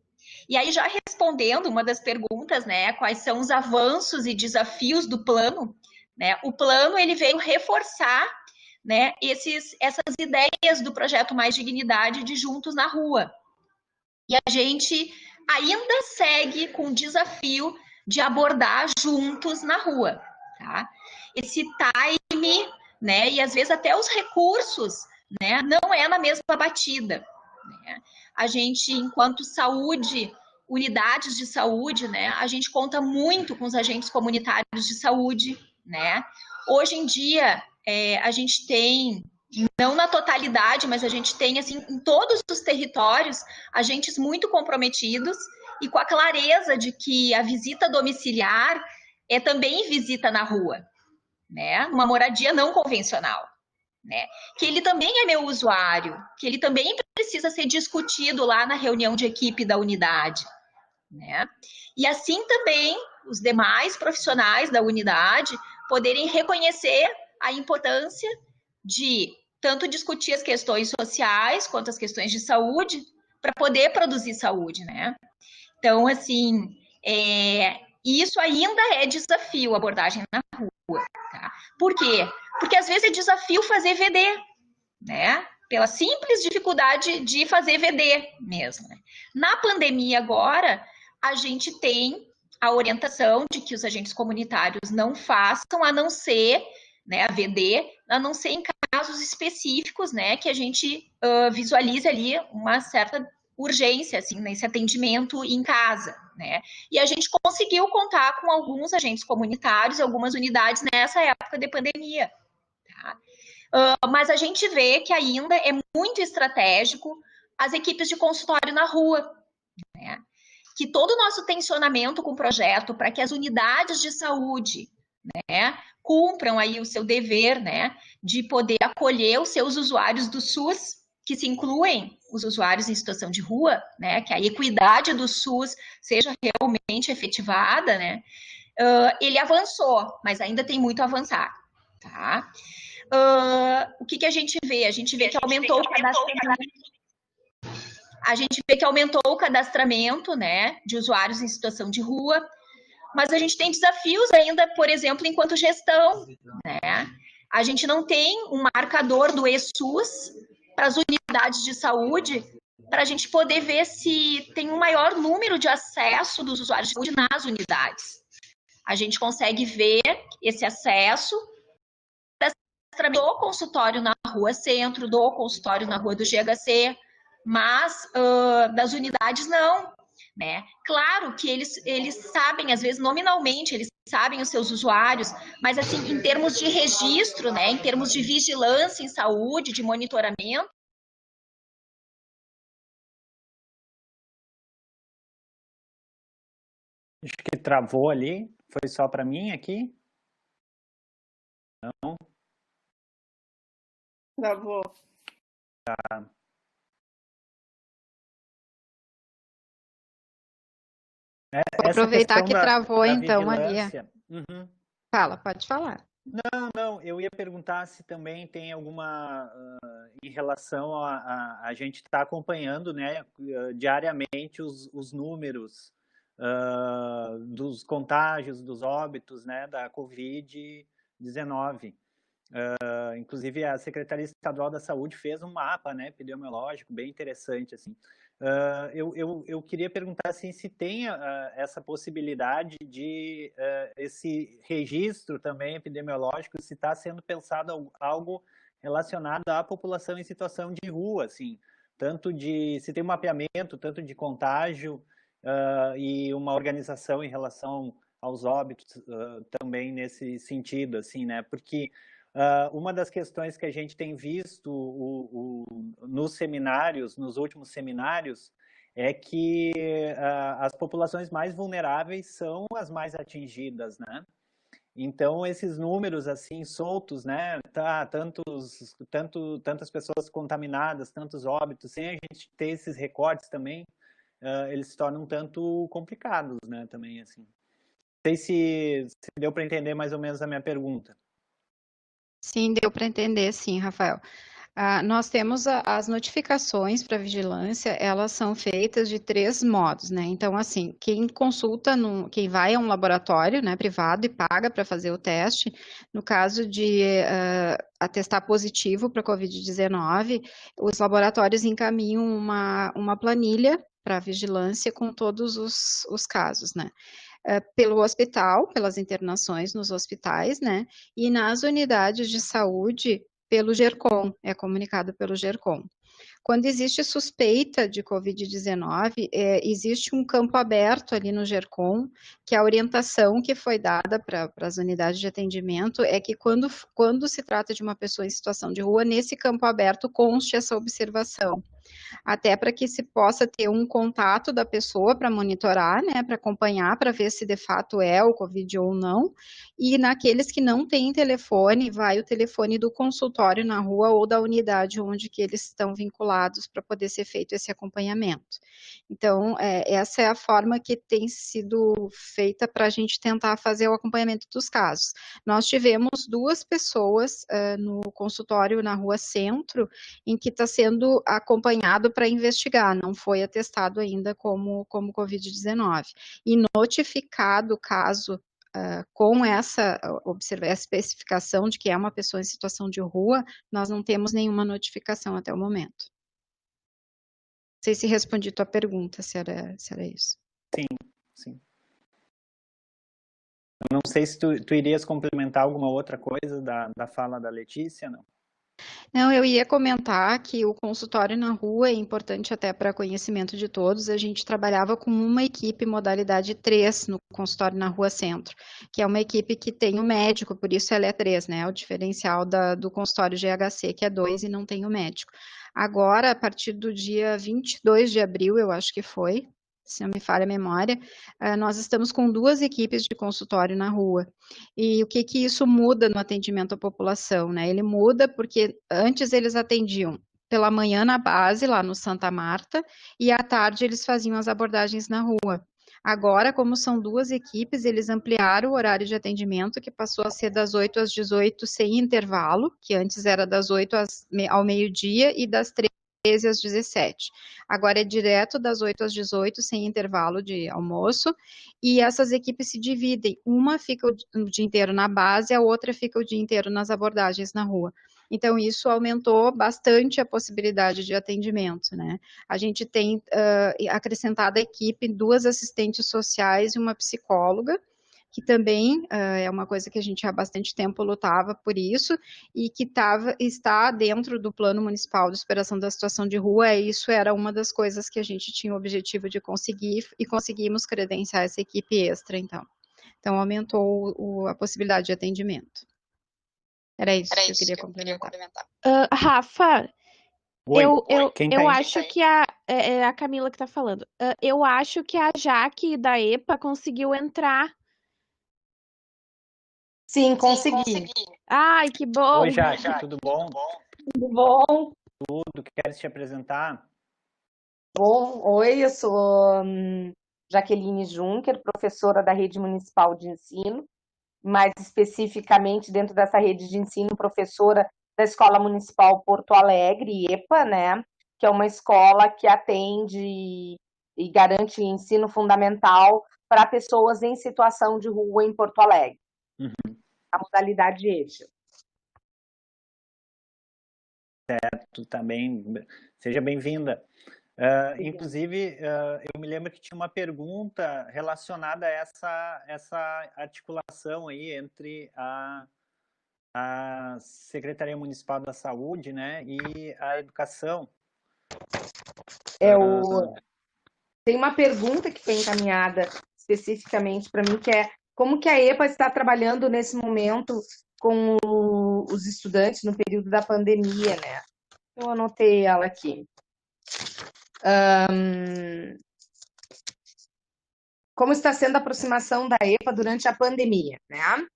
E aí, já respondendo uma das perguntas, né, quais são os avanços e desafios do plano, né? O plano, ele veio reforçar, né, essas ideias do projeto Mais Dignidade de Juntos na Rua. E a gente ainda segue com o desafio de abordar juntos na rua, tá? Esse time, né, e às vezes até os recursos, né, não é na mesma batida, né? A gente, enquanto saúde, unidades de saúde, né, a gente conta muito com os agentes comunitários de saúde, né? Hoje em dia, a gente tem, não na totalidade, mas a gente tem, assim, em todos os territórios, agentes muito comprometidos e com a clareza de que a visita domiciliar é também visita na rua, né? Uma moradia não convencional, né? Que ele também é meu usuário, que ele também precisa ser discutido lá na reunião de equipe da unidade, né? E assim também os demais profissionais da unidade poderem reconhecer a importância de tanto discutir as questões sociais quanto as questões de saúde para poder produzir saúde, né? Então, assim, isso ainda é desafio, abordagem na rua, tá? Por quê? Porque às vezes é desafio fazer VD, né? Pela simples dificuldade de fazer VD mesmo, né? Na pandemia agora, a gente tem a orientação de que os agentes comunitários não façam, a não ser, né, a VD, a não ser em casos específicos, né, que a gente visualize ali uma certa urgência, assim, nesse atendimento em casa, né? E a gente conseguiu contar com alguns agentes comunitários, algumas unidades nessa época de pandemia, tá? Mas a gente vê que ainda é muito estratégico as equipes de consultório na rua, né? Que todo o nosso tensionamento com o projeto para que as unidades de saúde, né, cumpram aí o seu dever, né, de poder acolher os seus usuários do SUS, que se incluem os usuários em situação de rua, né, que a equidade do SUS seja realmente efetivada, né, ele avançou, mas ainda tem muito a avançar, tá? O que a gente vê? A gente vê que aumentou o cadastramento. A gente vê que aumentou o cadastramento, né, de usuários em situação de rua, mas a gente tem desafios ainda, por exemplo, enquanto gestão, né? A gente não tem um marcador do eSUS para as unidades de saúde, para a gente poder ver se tem um maior número de acesso dos usuários de saúde nas unidades. A gente consegue ver esse acesso do consultório na Rua Centro, do consultório na Rua do GHC, mas das unidades não, né? Claro que eles sabem, às vezes nominalmente, eles sabem os seus usuários, mas assim, em termos de registro, né, em termos de vigilância em saúde, de monitoramento, acho que travou ali, foi só para mim aqui? Não? Travou. Tá. Vou aproveitar que travou então ali. Uhum. Fala, pode falar. Não, eu ia perguntar se também tem alguma, em relação a gente estar acompanhando, né, diariamente os números dos contágios, dos óbitos, né, da Covid-19. Inclusive, a Secretaria Estadual da Saúde fez um mapa, né, epidemiológico bem interessante, assim. Eu queria perguntar assim, se tem essa possibilidade de esse registro também epidemiológico, se está sendo pensado algo relacionado à população em situação de rua, assim, tanto de se tem um mapeamento, tanto de contágio e uma organização em relação aos óbitos também nesse sentido, assim, né? Porque uma das questões que a gente tem visto nos seminários, nos últimos seminários, é que as populações mais vulneráveis são as mais atingidas, né? Então, esses números, assim, soltos, né? Tantas pessoas contaminadas, tantos óbitos, sem a gente ter esses recortes também, eles se tornam um tanto complicados, né? Também, assim. Não sei se deu para entender mais ou menos a minha pergunta. Sim, deu para entender, sim, Rafael. Nós temos as notificações para vigilância, elas são feitas de 3 modos, né? Então, assim, quem consulta, quem vai a um laboratório, né, privado e paga para fazer o teste, no caso de atestar positivo para Covid-19, os laboratórios encaminham uma planilha para vigilância com todos os casos, né? Pelo hospital, pelas internações nos hospitais, né? E nas unidades de saúde, pelo GERCOM, é comunicado pelo GERCOM. Quando existe suspeita de Covid-19, existe um campo aberto ali no GERCOM, que a orientação que foi dada para as unidades de atendimento é que quando se trata de uma pessoa em situação de rua, nesse campo aberto conste essa observação. Até para que se possa ter um contato da pessoa para monitorar, né, para acompanhar, para ver se de fato é o Covid ou não, e naqueles que não têm telefone, vai o telefone do consultório na rua ou da unidade onde que eles estão vinculados para poder ser feito esse acompanhamento. Então, essa é a forma que tem sido feita para a gente tentar fazer o acompanhamento dos casos. Nós tivemos 2 pessoas no consultório na Rua Centro, em que está sendo acompanhado para investigar, não foi atestado ainda como Covid-19. E notificado o caso com essa especificação de que é uma pessoa em situação de rua, nós não temos nenhuma notificação até o momento. Não sei se respondi tua pergunta, se era isso. Sim. Eu não sei se tu irias complementar alguma outra coisa da fala da Letícia, não? Não, eu ia comentar que o consultório na rua é importante até para conhecimento de todos. A gente trabalhava com uma equipe modalidade 3 no consultório na Rua Centro, que é uma equipe que tem o médico, por isso ela é 3, né? O diferencial do consultório GHC, que é 2 e não tem o médico. Agora, a partir do dia 22 de abril, eu acho que foi, se não me falha a memória, nós estamos com 2 equipes de consultório na rua. E o que isso muda no atendimento à população, né? Ele muda porque antes eles atendiam pela manhã na base, lá no Santa Marta, e à tarde eles faziam as abordagens na rua. Agora, como são 2 equipes, eles ampliaram o horário de atendimento, que passou a ser das 8 às 18 sem intervalo, que antes era das 8 ao meio-dia e das 13 às 17. Agora é direto das 8 às 18, sem intervalo de almoço, e essas equipes se dividem. Uma fica o dia inteiro na base, a outra fica o dia inteiro nas abordagens na rua. Então, isso aumentou bastante a possibilidade de atendimento, né? A gente tem acrescentado à equipe 2 assistentes sociais e uma psicóloga, que também é uma coisa que a gente há bastante tempo lutava por isso, e que está dentro do Plano Municipal de Superação da Situação de Rua, e isso era uma das coisas que a gente tinha o objetivo de conseguir, e conseguimos credenciar essa equipe extra, então. Então, aumentou a possibilidade de atendimento. Era isso que eu queria complementar. Rafa, Oi. eu acho que é a Camila que está falando. Eu acho que a Jaque da EPA conseguiu entrar. Sim, consegui. Ai, que bom. Oi, Jaque, tudo bom? Tudo bom? Tudo, queres te apresentar? Bom, oi, eu sou Jaqueline Juncker, professora da Rede Municipal de Ensino, mais especificamente dentro dessa rede de ensino, professora da Escola Municipal Porto Alegre, EPA, né, que é uma escola que atende e garante ensino fundamental para pessoas em situação de rua em Porto Alegre. Uhum. A modalidade EJA. Certo, também. Seja bem-vinda. Inclusive, eu me lembro que tinha uma pergunta relacionada a essa articulação aí entre a Secretaria Municipal da Saúde, né, e a educação. Tem uma pergunta que foi encaminhada especificamente para mim, que é como que a EPA está trabalhando nesse momento com os estudantes no período da pandemia, né? Eu anotei ela aqui. Como está sendo a aproximação da EPA durante a pandemia, né?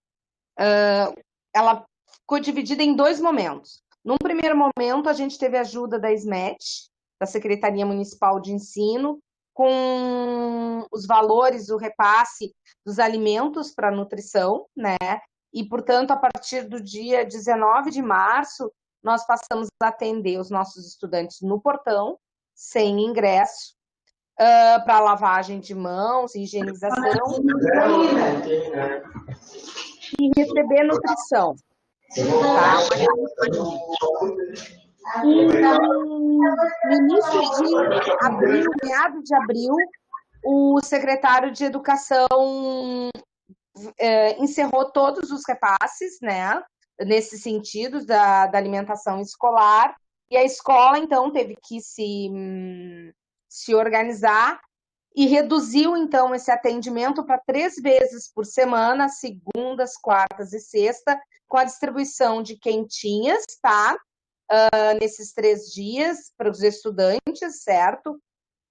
Ela ficou dividida em 2 momentos. Num primeiro momento, a gente teve a ajuda da SMET, da Secretaria Municipal de Ensino, com os valores, o repasse dos alimentos para nutrição, né? E, portanto, a partir do dia 19 de março, nós passamos a atender os nossos estudantes no portão, sem ingresso, para lavagem de mãos, higienização e receber nutrição. Tá? No início de abril, meados de abril, o secretário de Educação encerrou todos os repasses, né, nesse sentido da alimentação escolar, e a escola, então, teve que se organizar e reduziu, então, esse atendimento para 3 vezes por semana, segundas, quartas e sexta, com a distribuição de quentinhas, tá? Nesses 3 dias, para os estudantes, certo?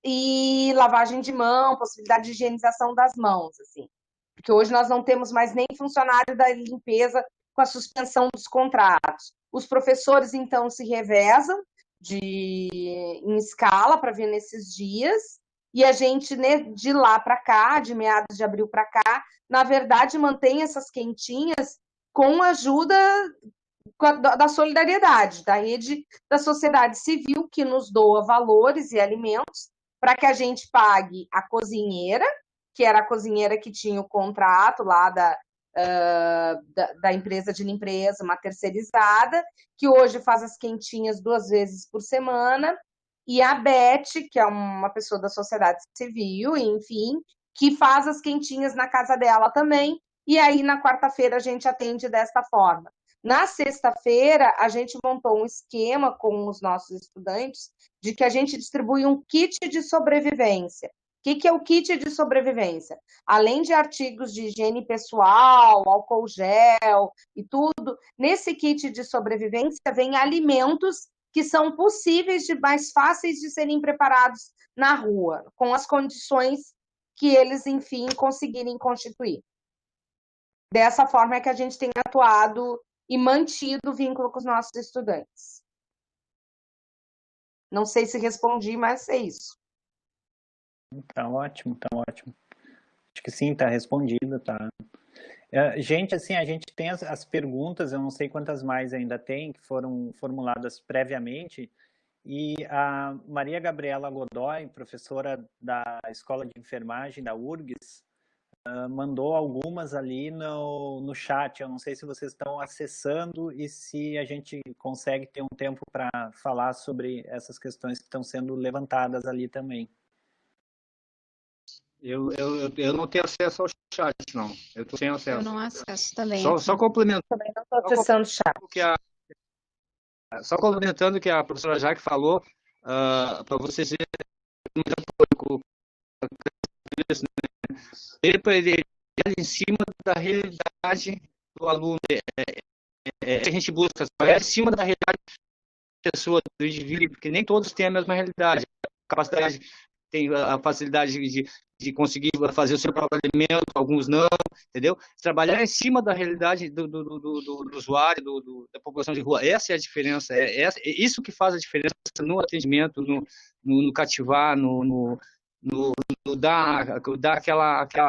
E lavagem de mão, possibilidade de higienização das mãos, assim. Porque hoje nós não temos mais nem funcionário da limpeza com a suspensão dos contratos. Os professores, então, se revezam em escala para vir nesses dias, e a gente, né, de lá para cá, de meados de abril para cá, na verdade, mantém essas quentinhas com a ajuda da solidariedade, da rede da sociedade civil, que nos doa valores e alimentos para que a gente pague a cozinheira, que era a cozinheira que tinha o contrato lá da empresa de limpeza, uma terceirizada, que hoje faz as quentinhas 2 vezes por semana, e a Beth, que é uma pessoa da sociedade civil, enfim, que faz as quentinhas na casa dela também, e aí na quarta-feira a gente atende desta forma. Na sexta-feira, a gente montou um esquema com os nossos estudantes de que a gente distribui um kit de sobrevivência. O que é o kit de sobrevivência? Além de artigos de higiene pessoal, álcool gel e tudo, nesse kit de sobrevivência vem alimentos que são possíveis mais fáceis de serem preparados na rua, com as condições que eles, enfim, conseguirem constituir. Dessa forma é que a gente tem atuado e mantido o vínculo com os nossos estudantes. Não sei se respondi, mas é isso. Tá ótimo, tá ótimo. Acho que sim, tá respondido, tá. Gente, assim, a gente tem as perguntas, eu não sei quantas mais ainda tem, que foram formuladas previamente, e a Maria Gabriela Godoy, professora da Escola de Enfermagem da URGS, mandou algumas ali no chat. Eu não sei se vocês estão acessando e se a gente consegue ter um tempo para falar sobre essas questões que estão sendo levantadas ali também. Eu não tenho acesso ao chat, não. Eu estou sem acesso. Eu não acesso também. Só complementando. Também não estou acessando o chat. Só complementando o que a professora Jaque falou, para vocês verem ele em cima da realidade do aluno. A gente busca em cima da realidade da pessoa, do indivíduo, porque nem todos têm a mesma realidade. Tem a facilidade de conseguir fazer o seu próprio alimento, alguns não, entendeu? Trabalhar em cima da realidade do usuário, da população de rua. Essa é a diferença, é isso que faz a diferença no atendimento, no cativar, no dar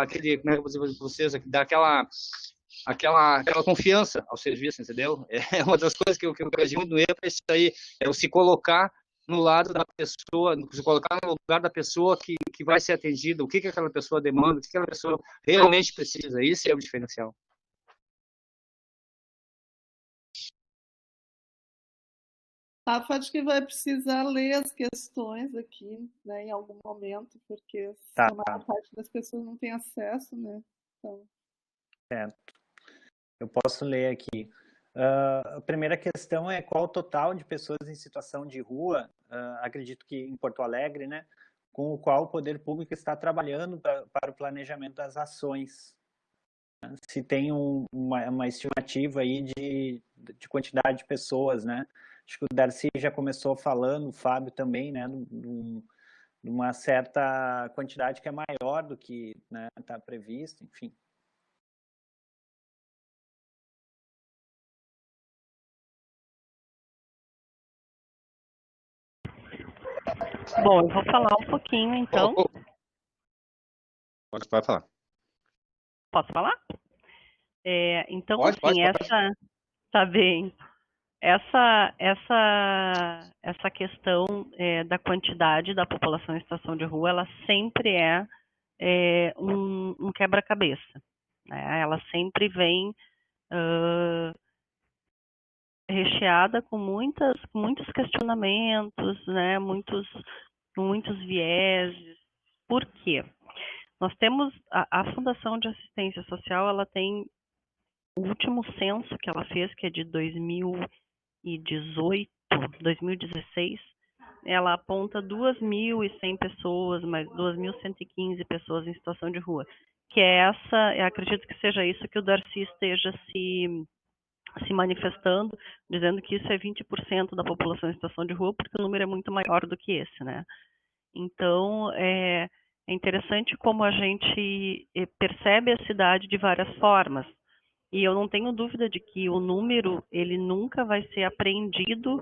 aquele, como é que eu vou dizer para vocês, dar aquela confiança ao serviço, entendeu? É uma das coisas que eu vejo muito no EPA, é isso aí, é o se colocar no lado da pessoa, se colocar no lugar da pessoa que vai ser atendida, o que aquela pessoa demanda, o que aquela pessoa realmente precisa. Isso é o diferencial. Rafa, acho que vai precisar ler as questões aqui, né, em algum momento, porque a maior parte das pessoas não tem acesso, né? Então... Certo. Eu posso ler aqui. A primeira questão é qual o total de pessoas em situação de rua, acredito que em Porto Alegre, né, com o qual o poder público está trabalhando para o planejamento das ações. Se tem uma estimativa aí de quantidade de pessoas, né? Acho que o Darcy já começou falando, o Fábio também, né, de uma certa quantidade que é maior do que está previsto, enfim. Bom, eu vou falar um pouquinho, então. Pode falar. Posso falar? Então, pode, assim, pode. Tá bem. Essa questão da quantidade da população em situação de rua, ela sempre é um quebra-cabeça, né? Ela sempre vem recheada com muitos questionamentos, né? Muitos vieses. Por quê? Nós temos a Fundação de Assistência Social, ela tem o último censo que ela fez, que é de 2016, ela aponta 2.100 pessoas, mais 2.115 pessoas em situação de rua, que é essa, eu acredito que seja isso que o Darcy esteja se manifestando, dizendo que isso é 20% da população em situação de rua, porque o número é muito maior do que esse, né? Então, é interessante como a gente percebe a cidade de várias formas. E eu não tenho dúvida de que o número, ele nunca vai ser apreendido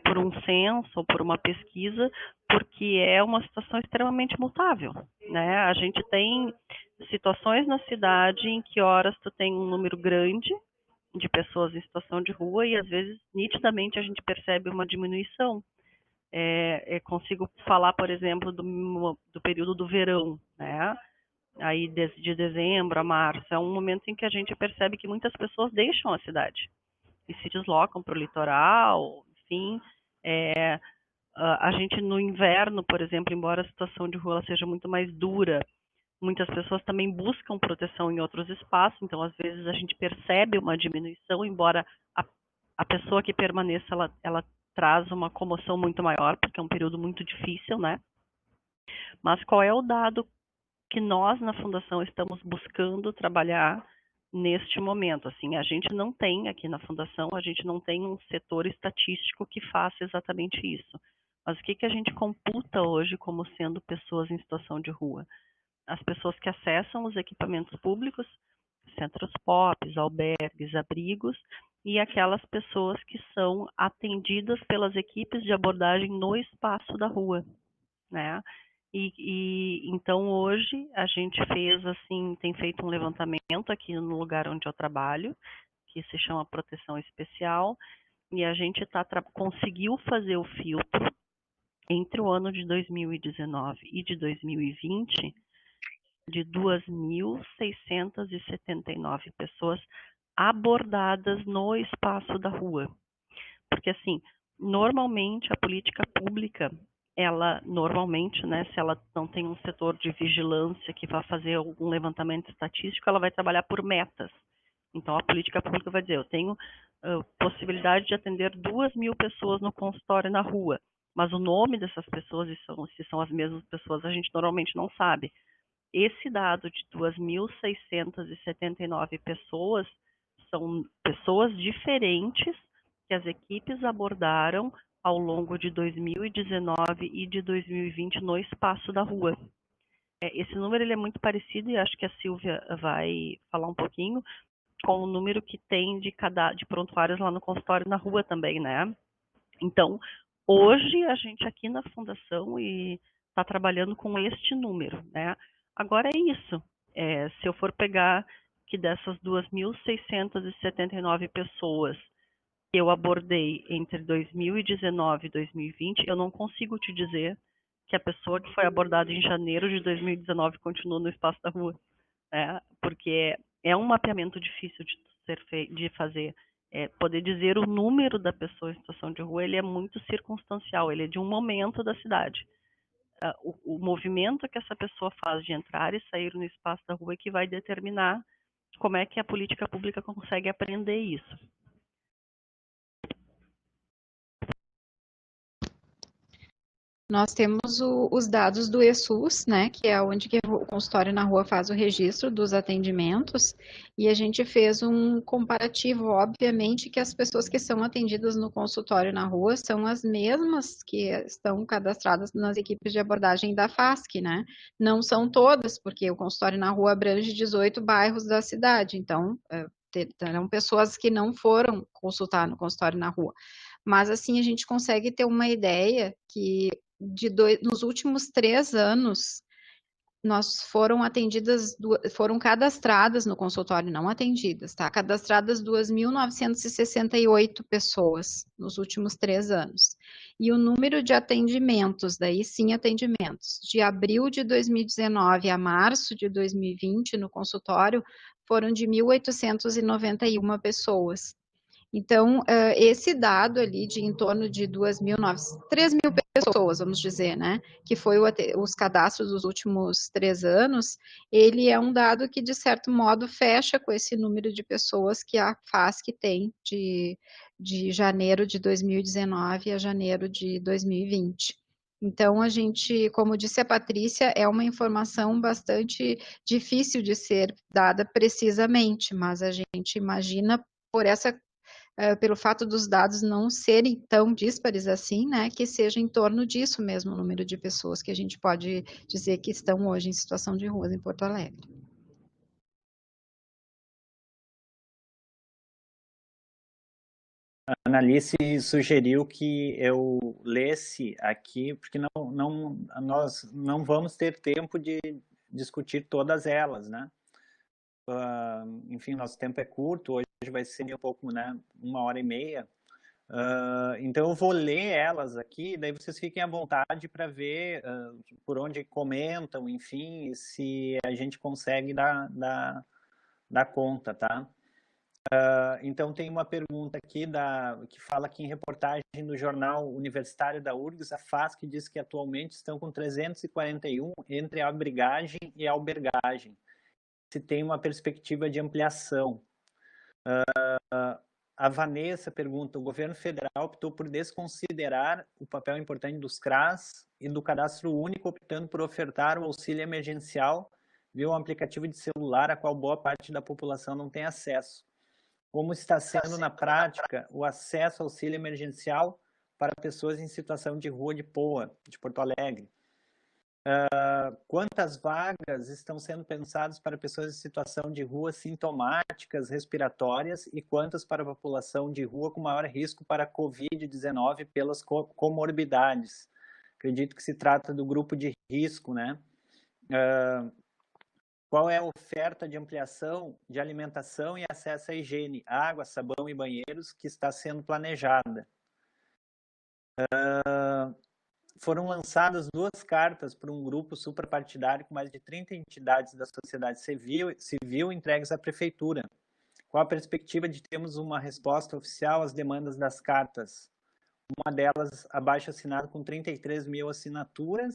por um censo ou por uma pesquisa, porque é uma situação extremamente mutável, né? A gente tem situações na cidade em que horas tu tem um número grande de pessoas em situação de rua e às vezes nitidamente a gente percebe uma diminuição. Consigo falar, por exemplo, do período do verão, né? Aí de dezembro a março, é um momento em que a gente percebe que muitas pessoas deixam a cidade e se deslocam para o litoral, enfim. A gente no inverno, por exemplo, embora a situação de rua ela seja muito mais dura, muitas pessoas também buscam proteção em outros espaços, então às vezes a gente percebe uma diminuição, embora a pessoa que permaneça, ela traz uma comoção muito maior, porque é um período muito difícil, né? Mas qual é o dado que nós na Fundação estamos buscando trabalhar neste momento? Assim, a gente não tem aqui na Fundação, a gente não tem um setor estatístico que faça exatamente isso. Mas o que a gente computa hoje como sendo pessoas em situação de rua? As pessoas que acessam os equipamentos públicos, centros POPs, albergues, abrigos, e aquelas pessoas que são atendidas pelas equipes de abordagem no espaço da rua, né? Então hoje a gente tem feito um levantamento aqui no lugar onde eu trabalho, que se chama Proteção Especial, e a gente conseguiu fazer o filtro entre o ano de 2019 e de 2020 de 2.679 pessoas abordadas no espaço da rua. Porque, assim, normalmente a política pública, né, se ela não tem um setor de vigilância que vai fazer algum levantamento estatístico, ela vai trabalhar por metas. Então, a política pública vai dizer, eu tenho possibilidade de atender 2.000 pessoas no consultório na rua, mas o nome dessas pessoas, se são as mesmas pessoas, a gente normalmente não sabe. Esse dado de 2.679 pessoas são pessoas diferentes que as equipes abordaram ao longo de 2019 e de 2020 no espaço da rua. Esse número ele é muito parecido, e acho que a Silvia vai falar um pouquinho, com o número que tem de prontuários lá no consultório na rua também, né? Então, hoje a gente aqui na Fundação está trabalhando com este número, né? Agora é isso. Se eu for pegar que dessas 2.679 pessoas que eu abordei entre 2019 e 2020, eu não consigo te dizer que a pessoa que foi abordada em janeiro de 2019 continuou no espaço da rua, né? Porque é um mapeamento difícil de fazer. Poder dizer o número da pessoa em situação de rua, ele é muito circunstancial, ele é de um momento da cidade. O movimento que essa pessoa faz de entrar e sair no espaço da rua é que vai determinar como é que a política pública consegue aprender isso. Nós temos os dados do ESUS, né, que é onde que o consultório na rua faz o registro dos atendimentos, e a gente fez um comparativo, obviamente, que as pessoas que são atendidas no consultório na rua são as mesmas que estão cadastradas nas equipes de abordagem da FASC, né? Não são todas, porque o consultório na rua abrange 18 bairros da cidade, então terão pessoas que não foram consultar no consultório na rua. Mas, assim, a gente consegue ter uma ideia que nos últimos 3 anos, foram cadastradas no consultório, não atendidas, tá? Cadastradas 2.968 pessoas nos últimos 3 anos. E o número de atendimentos, daí sim atendimentos, de abril de 2019 a março de 2020 no consultório, foram de 1.891 pessoas. Então, esse dado ali de em torno de 3.000 pessoas, vamos dizer, né? Que foi os cadastros dos últimos 3 anos, ele é um dado que, de certo modo, fecha com esse número de pessoas que a FASC tem de janeiro de 2019 a janeiro de 2020. Então, a gente, como disse a Patrícia, é uma informação bastante difícil de ser dada precisamente, mas a gente imagina pelo fato dos dados não serem tão díspares assim, né, que seja em torno disso mesmo o número de pessoas que a gente pode dizer que estão hoje em situação de ruas em Porto Alegre. A Analice sugeriu que eu lesse aqui, porque nós não vamos ter tempo de discutir todas elas, né? Enfim, nosso tempo é curto, hoje vai ser um pouco, né, 1h30. Então eu vou ler elas aqui, daí vocês fiquem à vontade para ver por onde comentam, enfim, se a gente consegue dar conta, tá? Então tem uma pergunta aqui que fala que em reportagem do jornal universitário da URGS, a FASC diz que atualmente estão com 341 entre a abrigagem e a albergagem. Se tem uma perspectiva de ampliação. A Vanessa pergunta, o governo federal optou por desconsiderar o papel importante dos CRAS e do cadastro único, optando por ofertar o auxílio emergencial via um aplicativo de celular a qual boa parte da população não tem acesso. Como está sendo na prática o acesso ao auxílio emergencial para pessoas em situação de rua de Poa, de Porto Alegre? Quantas vagas estão sendo pensadas para pessoas em situação de rua sintomáticas, respiratórias, e quantas para a população de rua com maior risco para a Covid-19 pelas comorbidades? Acredito que se trata do grupo de risco, né? Qual é a oferta de ampliação de alimentação e acesso à higiene, água, sabão e banheiros que está sendo planejada? Foram lançadas 2 cartas por um grupo suprapartidário com mais de 30 entidades da sociedade civil entregues à Prefeitura. Qual a perspectiva de termos uma resposta oficial às demandas das cartas? Uma delas, abaixo assinada com 33 mil assinaturas.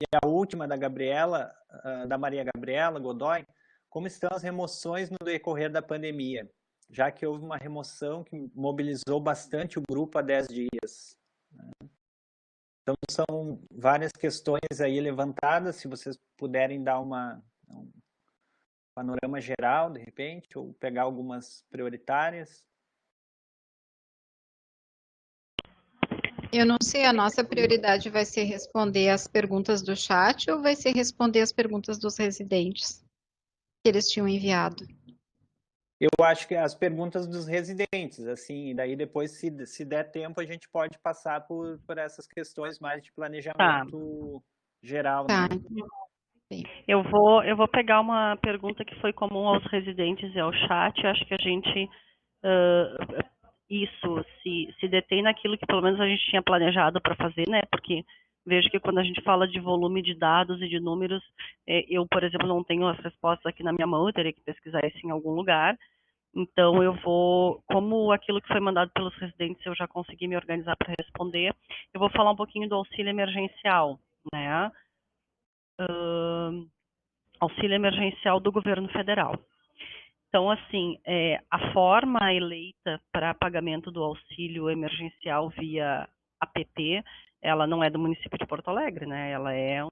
E a última da Maria Gabriela Godoy, como estão as remoções no decorrer da pandemia? Já que houve uma remoção que mobilizou bastante o grupo há 10 dias. Então, são várias questões aí levantadas, se vocês puderem dar um panorama geral, de repente, ou pegar algumas prioritárias. Eu não sei, a nossa prioridade vai ser responder as perguntas do chat ou vai ser responder as perguntas dos residentes que eles tinham enviado? Eu acho que as perguntas dos residentes, assim, daí depois, se der tempo, a gente pode passar por essas questões mais de planejamento geral. Tá. Né? Eu vou pegar uma pergunta que foi comum aos residentes e ao chat. Acho que a gente se detém naquilo que pelo menos a gente tinha planejado para fazer, né? Porque vejo que quando a gente fala de volume de dados e de números, eu, por exemplo, não tenho as respostas aqui na minha mão, eu teria que pesquisar isso em algum lugar. Então, eu vou, como aquilo que foi mandado pelos residentes eu já consegui me organizar para responder, eu vou falar um pouquinho do auxílio emergencial, né? Auxílio emergencial do governo federal. Então, assim, a forma eleita para pagamento do auxílio emergencial via APP, ela não é do município de Porto Alegre, né? Ela é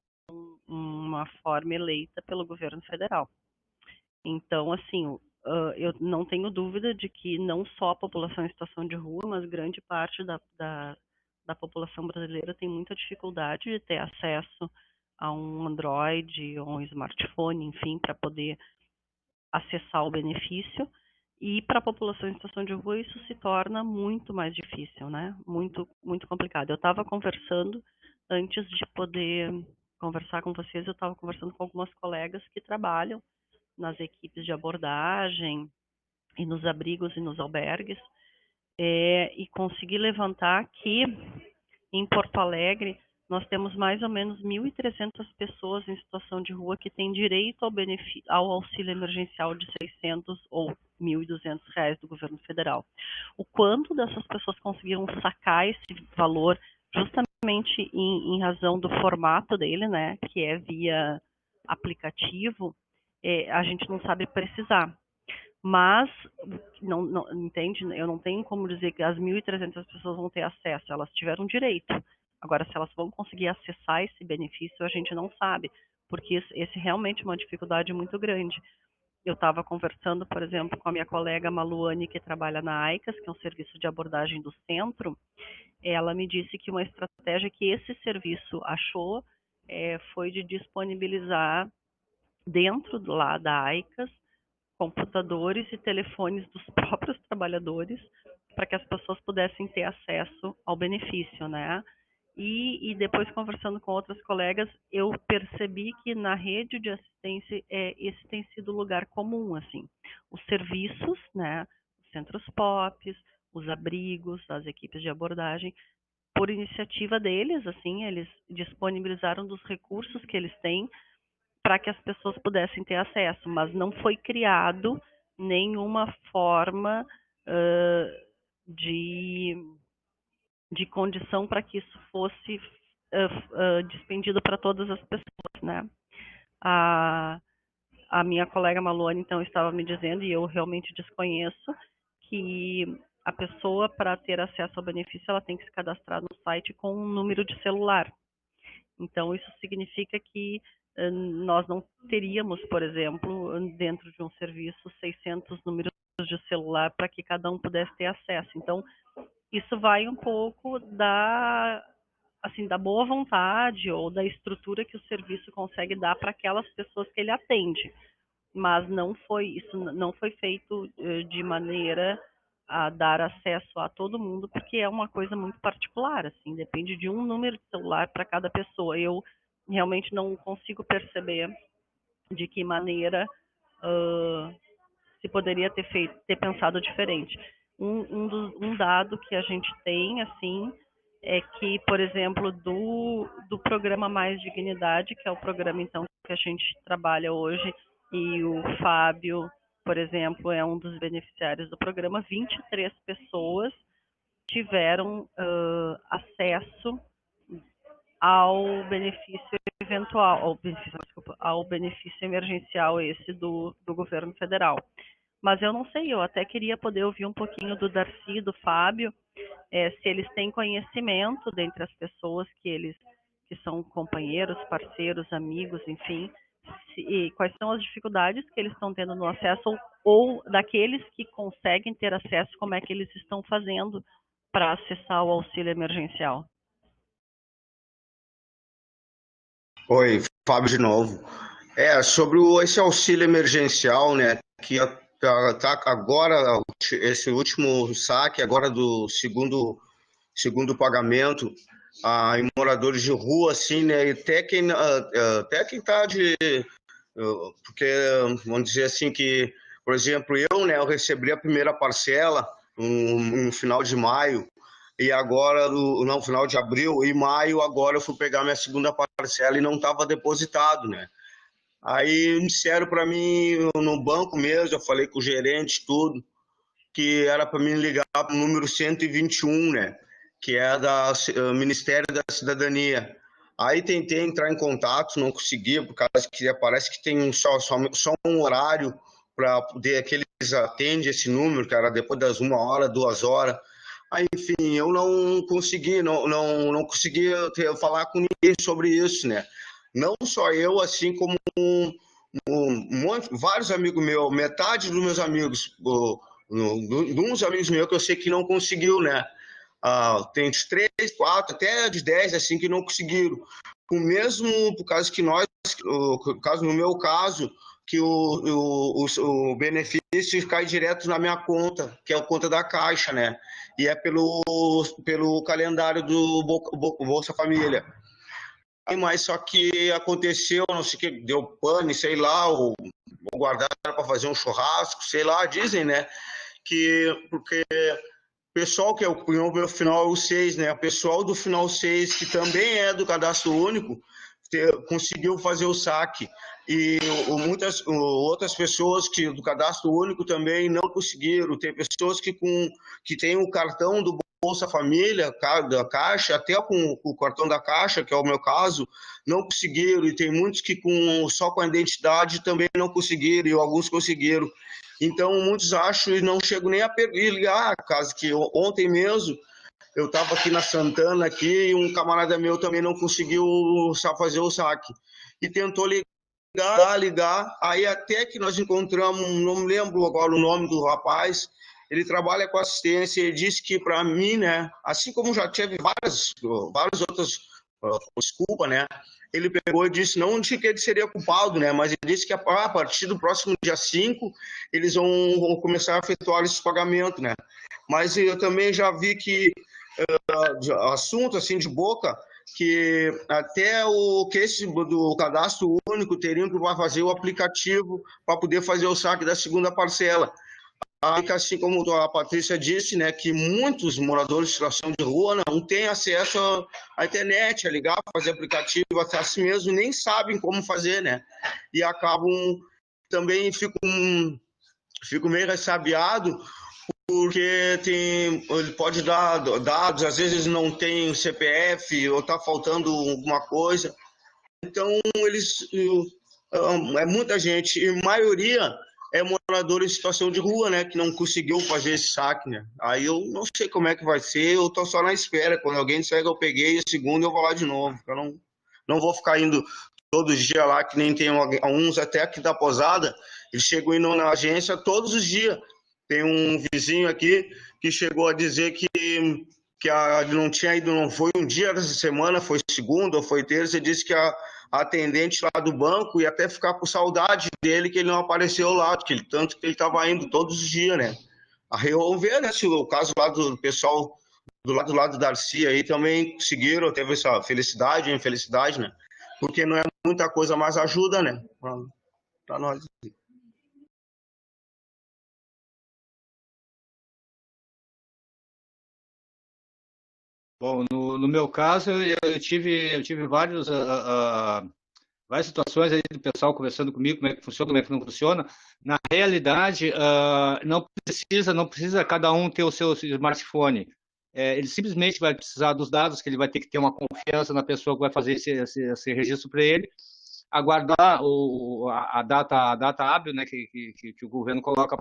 uma forma eleita pelo governo federal. Então, assim, eu não tenho dúvida de que não só a população em situação de rua, mas grande parte da população brasileira tem muita dificuldade de ter acesso a um Android ou um smartphone, enfim, para poder acessar o benefício. E para a população em situação de rua isso se torna muito mais difícil, né? Muito, muito complicado. Eu estava conversando, antes de poder conversar com vocês, eu estava conversando com algumas colegas que trabalham nas equipes de abordagem e nos abrigos e nos albergues, e consegui levantar que em Porto Alegre nós temos mais ou menos 1.300 pessoas em situação de rua que têm direito ao auxílio emergencial de 600 ou 1.200 reais do governo federal. O quanto dessas pessoas conseguiram sacar esse valor justamente justamente em razão do formato dele, né, que é via aplicativo, a gente não sabe precisar. Mas, não, entende? Eu não tenho como dizer que as 1.300 pessoas vão ter acesso, elas tiveram direito. Agora, se elas vão conseguir acessar esse benefício, a gente não sabe, porque esse realmente é uma dificuldade muito grande. Eu estava conversando, por exemplo, com a minha colega Maluane, que trabalha na AICAS, que é um serviço de abordagem do centro. Ela me disse que uma estratégia que esse serviço achou foi de disponibilizar dentro lá da AICAS computadores e telefones dos próprios trabalhadores para que as pessoas pudessem ter acesso ao benefício, né? E depois, conversando com outras colegas, eu percebi que na rede de assistência esse tem sido o lugar comum, assim. Os serviços, né? Os centros POPs, os abrigos, as equipes de abordagem, por iniciativa deles, assim, eles disponibilizaram dos recursos que eles têm para que as pessoas pudessem ter acesso, mas não foi criado nenhuma forma de condição para que isso fosse dispendido para todas as pessoas, né? A minha colega Maluane, então, estava me dizendo, e eu realmente desconheço, que a pessoa, para ter acesso ao benefício, ela tem que se cadastrar no site com um número de celular. Então, isso significa que nós não teríamos, por exemplo, dentro de um serviço, 600 números de celular para que cada um pudesse ter acesso. Então, isso vai um pouco da boa vontade ou da estrutura que o serviço consegue dar para aquelas pessoas que ele atende. Mas isso não foi feito de maneira a dar acesso a todo mundo, porque é uma coisa muito particular, assim, depende de um número de celular para cada pessoa. Eu realmente não consigo perceber de que maneira se poderia ter pensado diferente. Um dado que a gente tem, assim, é que, por exemplo, do programa Mais Dignidade, que é o programa, então, que a gente trabalha hoje, e o Fábio, por exemplo, é um dos beneficiários do programa, 23 pessoas tiveram acesso ao benefício eventual, ao benefício emergencial esse do governo federal. Mas eu não sei, eu até queria poder ouvir um pouquinho do Darcy e do Fábio, se eles têm conhecimento dentre as pessoas que são companheiros, parceiros, amigos, enfim, e quais são as dificuldades que eles estão tendo no acesso, ou daqueles que conseguem ter acesso, como é que eles estão fazendo para acessar o auxílio emergencial. Oi, Fábio de novo. Sobre esse auxílio emergencial, né, que tá agora, esse último saque, agora do segundo pagamento, em moradores de rua, assim, né, e até quem tá porque, vamos dizer assim, que, por exemplo, eu recebi a primeira parcela no final de maio, e agora, no final de abril e maio, agora eu fui pegar minha segunda parcela e não estava depositado, né? Aí disseram para mim, no banco mesmo, eu falei com o gerente, tudo, que era para mim ligar para o número 121, né? Que é do Ministério da Cidadania. Aí tentei entrar em contato, não consegui, por causa que parece que tem só um horário para poder, que eles atendem esse número, que era depois das 1 hora, 2 horas. Aí, enfim, eu não consegui falar com ninguém sobre isso, né? Não só eu, assim como vários amigos meus, metade dos meus amigos, uns amigos meus que eu sei que não conseguiu, né? Tem de 3, 4, até de 10, assim, que não conseguiram. O mesmo, por causa que no meu caso, que o benefício cai direto na minha conta, que é a conta da Caixa, né? E é pelo calendário do Bolsa Família. Mas só que aconteceu, não sei o que, deu pane, sei lá, ou guardaram para fazer um churrasco, sei lá, dizem, né? Porque o pessoal que é o final 6, né? O pessoal do final 6, que também é do cadastro único, conseguiu fazer o saque. E muitas outras pessoas do cadastro único também não conseguiram. Tem pessoas que têm o cartão do Bolsa Família, da Caixa, até com o cartão da Caixa, que é o meu caso, não conseguiram, e tem muitos que só com a identidade também não conseguiram, e alguns conseguiram. Então, muitos acham e não chegam nem a ligar, caso que ontem mesmo, eu estava aqui na Santana, aqui, e um camarada meu também não conseguiu fazer o saque. E tentou ligar, aí até que nós encontramos, não me lembro agora o nome do rapaz, ele trabalha com assistência, ele disse que para mim, né, assim como já teve várias outras desculpa, né, ele pegou e disse, não disse que ele seria culpado, né, mas ele disse que a partir do próximo dia 5, eles vão começar a efetuar esse pagamento, né. Mas eu também já vi que assunto assim de boca, que até o case do cadastro único teriam que fazer o aplicativo para poder fazer o saque da segunda parcela. Aí, assim como a Patrícia disse, né, que muitos moradores de situação de rua não têm acesso à internet, a ligar, fazer aplicativo, até assim mesmo, nem sabem como fazer, né? E acabam também fico meio ressabiado, porque ele pode dar dados, às vezes não tem o CPF ou está faltando alguma coisa. Então, é muita gente, e a maioria é morador em situação de rua, né, que não conseguiu fazer esse saque, né. Aí eu não sei como é que vai ser, eu estou só na espera. Quando alguém disser que eu peguei, o segundo eu vou lá de novo. Eu não vou ficar indo todos os dias lá, que nem tem uns até aqui da Posada, eles chegam indo na agência todos os dias. Tem um vizinho aqui que chegou a dizer que não tinha ido, não foi um dia dessa semana, foi segunda ou foi terça, disse que a atendente lá do banco ia até ficar com saudade dele, que ele não apareceu lá, tanto que ele estava indo todos os dias, né? Aí vamos ver, né, se o caso lá do pessoal do lado do Darcy aí também conseguiram, teve essa felicidade ou infelicidade, né? Porque não é muita coisa, mas ajuda, né? Para nós. Bom, no meu caso, eu tive várias situações aí do pessoal conversando comigo, como é que funciona, como é que não funciona. Na realidade, não precisa cada um ter o seu smartphone. Ele simplesmente vai precisar dos dados, que ele vai ter que ter uma confiança na pessoa que vai fazer esse registro para ele, aguardar a data hábil, né, que o governo coloca o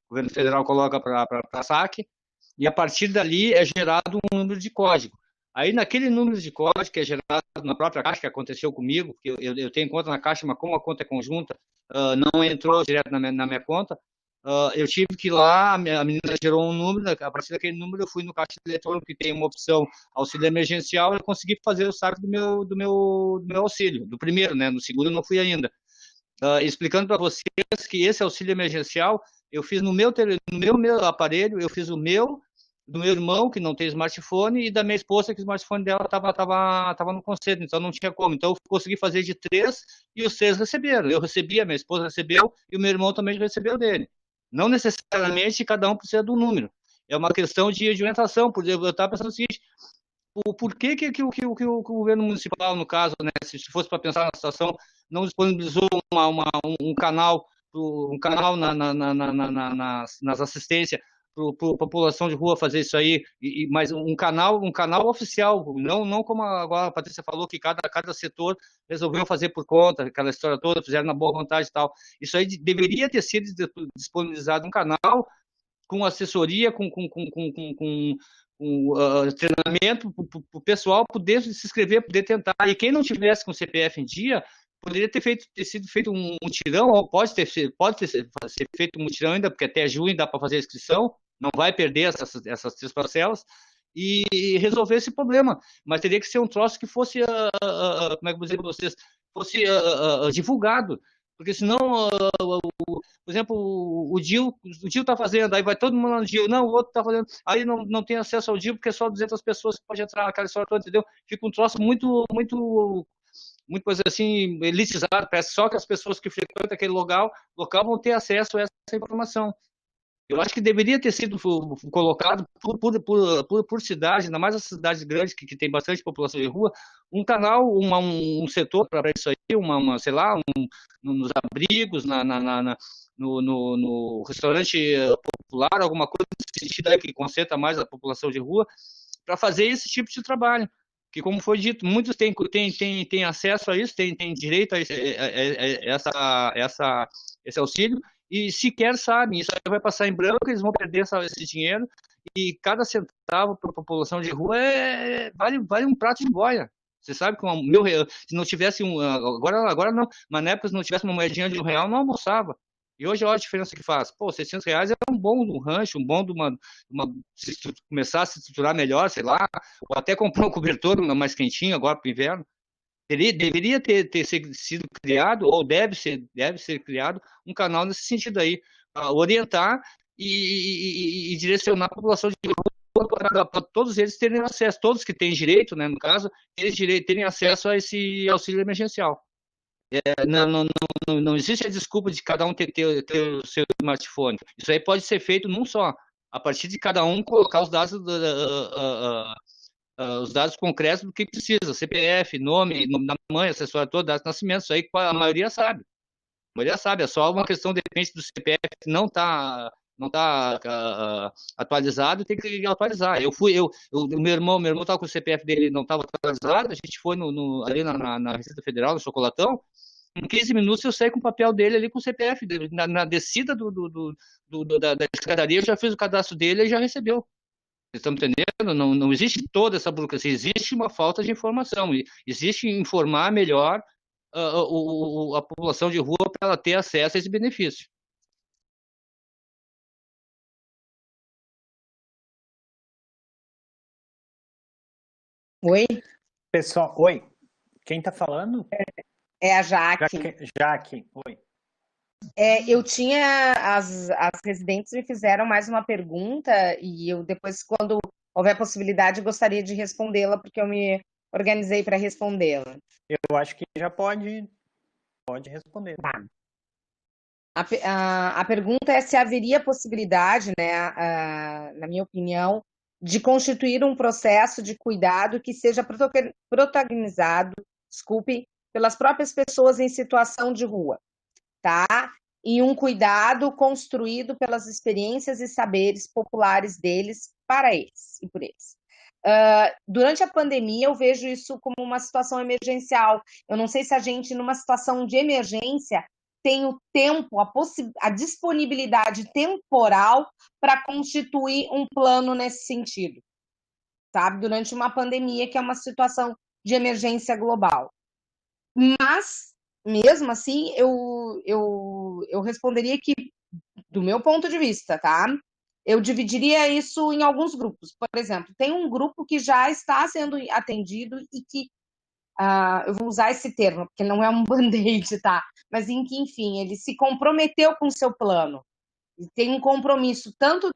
governo federal coloca para saque. E a partir dali é gerado um número de código. Aí naquele número de código que é gerado na própria Caixa, que aconteceu comigo, porque eu tenho conta na Caixa, mas como a conta é conjunta, não entrou direto na minha conta, eu tive que ir lá, a menina gerou um número, a partir daquele número eu fui no caixa eletrônico, que tem uma opção auxílio emergencial, eu consegui fazer o saque do meu auxílio, do primeiro, né? No segundo eu não fui ainda. Explicando para vocês que esse auxílio emergencial, eu fiz no meu aparelho, eu fiz do meu irmão, que não tem smartphone, e da minha esposa, que o smartphone dela estava no conselho, então não tinha como. Então eu consegui fazer de 3 e os 3 receberam. Eu recebi, a minha esposa recebeu e o meu irmão também recebeu dele. Não necessariamente cada um precisa do número. É uma questão de orientação. Eu estava pensando o seguinte, por que o governo municipal, no caso, né, se fosse para pensar na situação, não disponibilizou um canal nas assistências para a população de rua fazer isso aí, mas um canal oficial, não como agora a Patrícia falou, que cada setor resolveu fazer por conta, aquela história toda, fizeram na boa vontade e tal. Isso aí deveria ter sido disponibilizado um canal com assessoria, com treinamento para o pessoal poder se inscrever, poder tentar. E quem não tivesse com o CPF em dia, poderia ter sido feito um mutirão, ou pode ser feito um mutirão ainda, porque até junho dá para fazer a inscrição, não vai perder essas 3 parcelas, e resolver esse problema. Mas teria que ser um troço que fosse, como é que eu vou dizer para vocês, fosse divulgado, porque senão, por exemplo, o DIL está fazendo, aí vai todo mundo lá no DIL, não, o outro está fazendo, aí não tem acesso ao DIL, porque é só 200 pessoas que podem entrar naquela história toda, entendeu? Fica um troço muito coisa assim, elitizado, parece só que as pessoas que frequentam aquele local vão ter acesso a essa informação. Eu acho que deveria ter sido colocado por cidade, ainda mais as cidades grandes que tem bastante população de rua, um canal, um setor para isso aí, sei lá, nos abrigos, no restaurante popular, alguma coisa nesse sentido aí que concentra mais a população de rua, para fazer esse tipo de trabalho. Que, como foi dito, muitos têm acesso a isso, têm direito a esse auxílio, e sequer sabem, isso aí vai passar em branco, eles vão perder esse dinheiro, e cada centavo para a população de rua vale um prato de boia. Você sabe que se não tivesse agora não, mas na época se não tivesse uma moedinha de R$1, não almoçava. E hoje olha a diferença que faz. Pô, R$600 é um bom do rancho, um bom de se começar a se estruturar melhor, sei lá, ou até comprar um cobertor mais quentinho agora para o inverno. Deveria ter sido criado, ou deve ser criado, um canal nesse sentido aí, para orientar e direcionar a população de rua para todos eles terem acesso, todos que têm direito, né, no caso, terem acesso a esse auxílio emergencial. Não existe a desculpa de cada um ter o seu smartphone. Isso aí pode ser feito num só. A partir de cada um colocar os dados concretos do que precisa. CPF, nome da mãe, acessório todo, dados de nascimento. Isso aí a maioria sabe. É só uma questão, de repente, do CPF não tá atualizado, tem que atualizar. O meu irmão estava com o CPF dele, não estava atualizado, a gente foi ali na Receita Federal, no Chocolatão, em 15 minutos eu saí com o papel dele ali com o CPF dele. Na descida da secretaria, eu já fiz o cadastro dele e já recebeu. Vocês estão entendendo? Não existe toda essa burocracia, existe uma falta de informação, existe informar melhor a população de rua para ela ter acesso a esse benefício. Oi? Pessoal, oi. Quem está falando? É a Jaque. Jaque, oi. Eu tinha, as residentes me fizeram mais uma pergunta e eu depois, quando houver possibilidade, gostaria de respondê-la, porque eu me organizei para respondê-la. Eu acho que já pode responder. Tá. A pergunta é se haveria possibilidade, né, na minha opinião, de constituir um processo de cuidado que seja protagonizado, pelas próprias pessoas em situação de rua, tá? E um cuidado construído pelas experiências e saberes populares deles, para eles e por eles. Durante a pandemia, eu vejo isso como uma situação emergencial. Eu não sei se a gente, numa situação de emergência, tem o tempo, a disponibilidade temporal para constituir um plano nesse sentido, sabe? Durante uma pandemia, que é uma situação de emergência global. Mas, mesmo assim, eu responderia que, do meu ponto de vista, tá? Eu dividiria isso em alguns grupos. Por exemplo, tem um grupo que já está sendo atendido e que, eu vou usar esse termo, porque não é um band-aid, tá? Mas em que, enfim, ele se comprometeu com o seu plano. E tem um compromisso tanto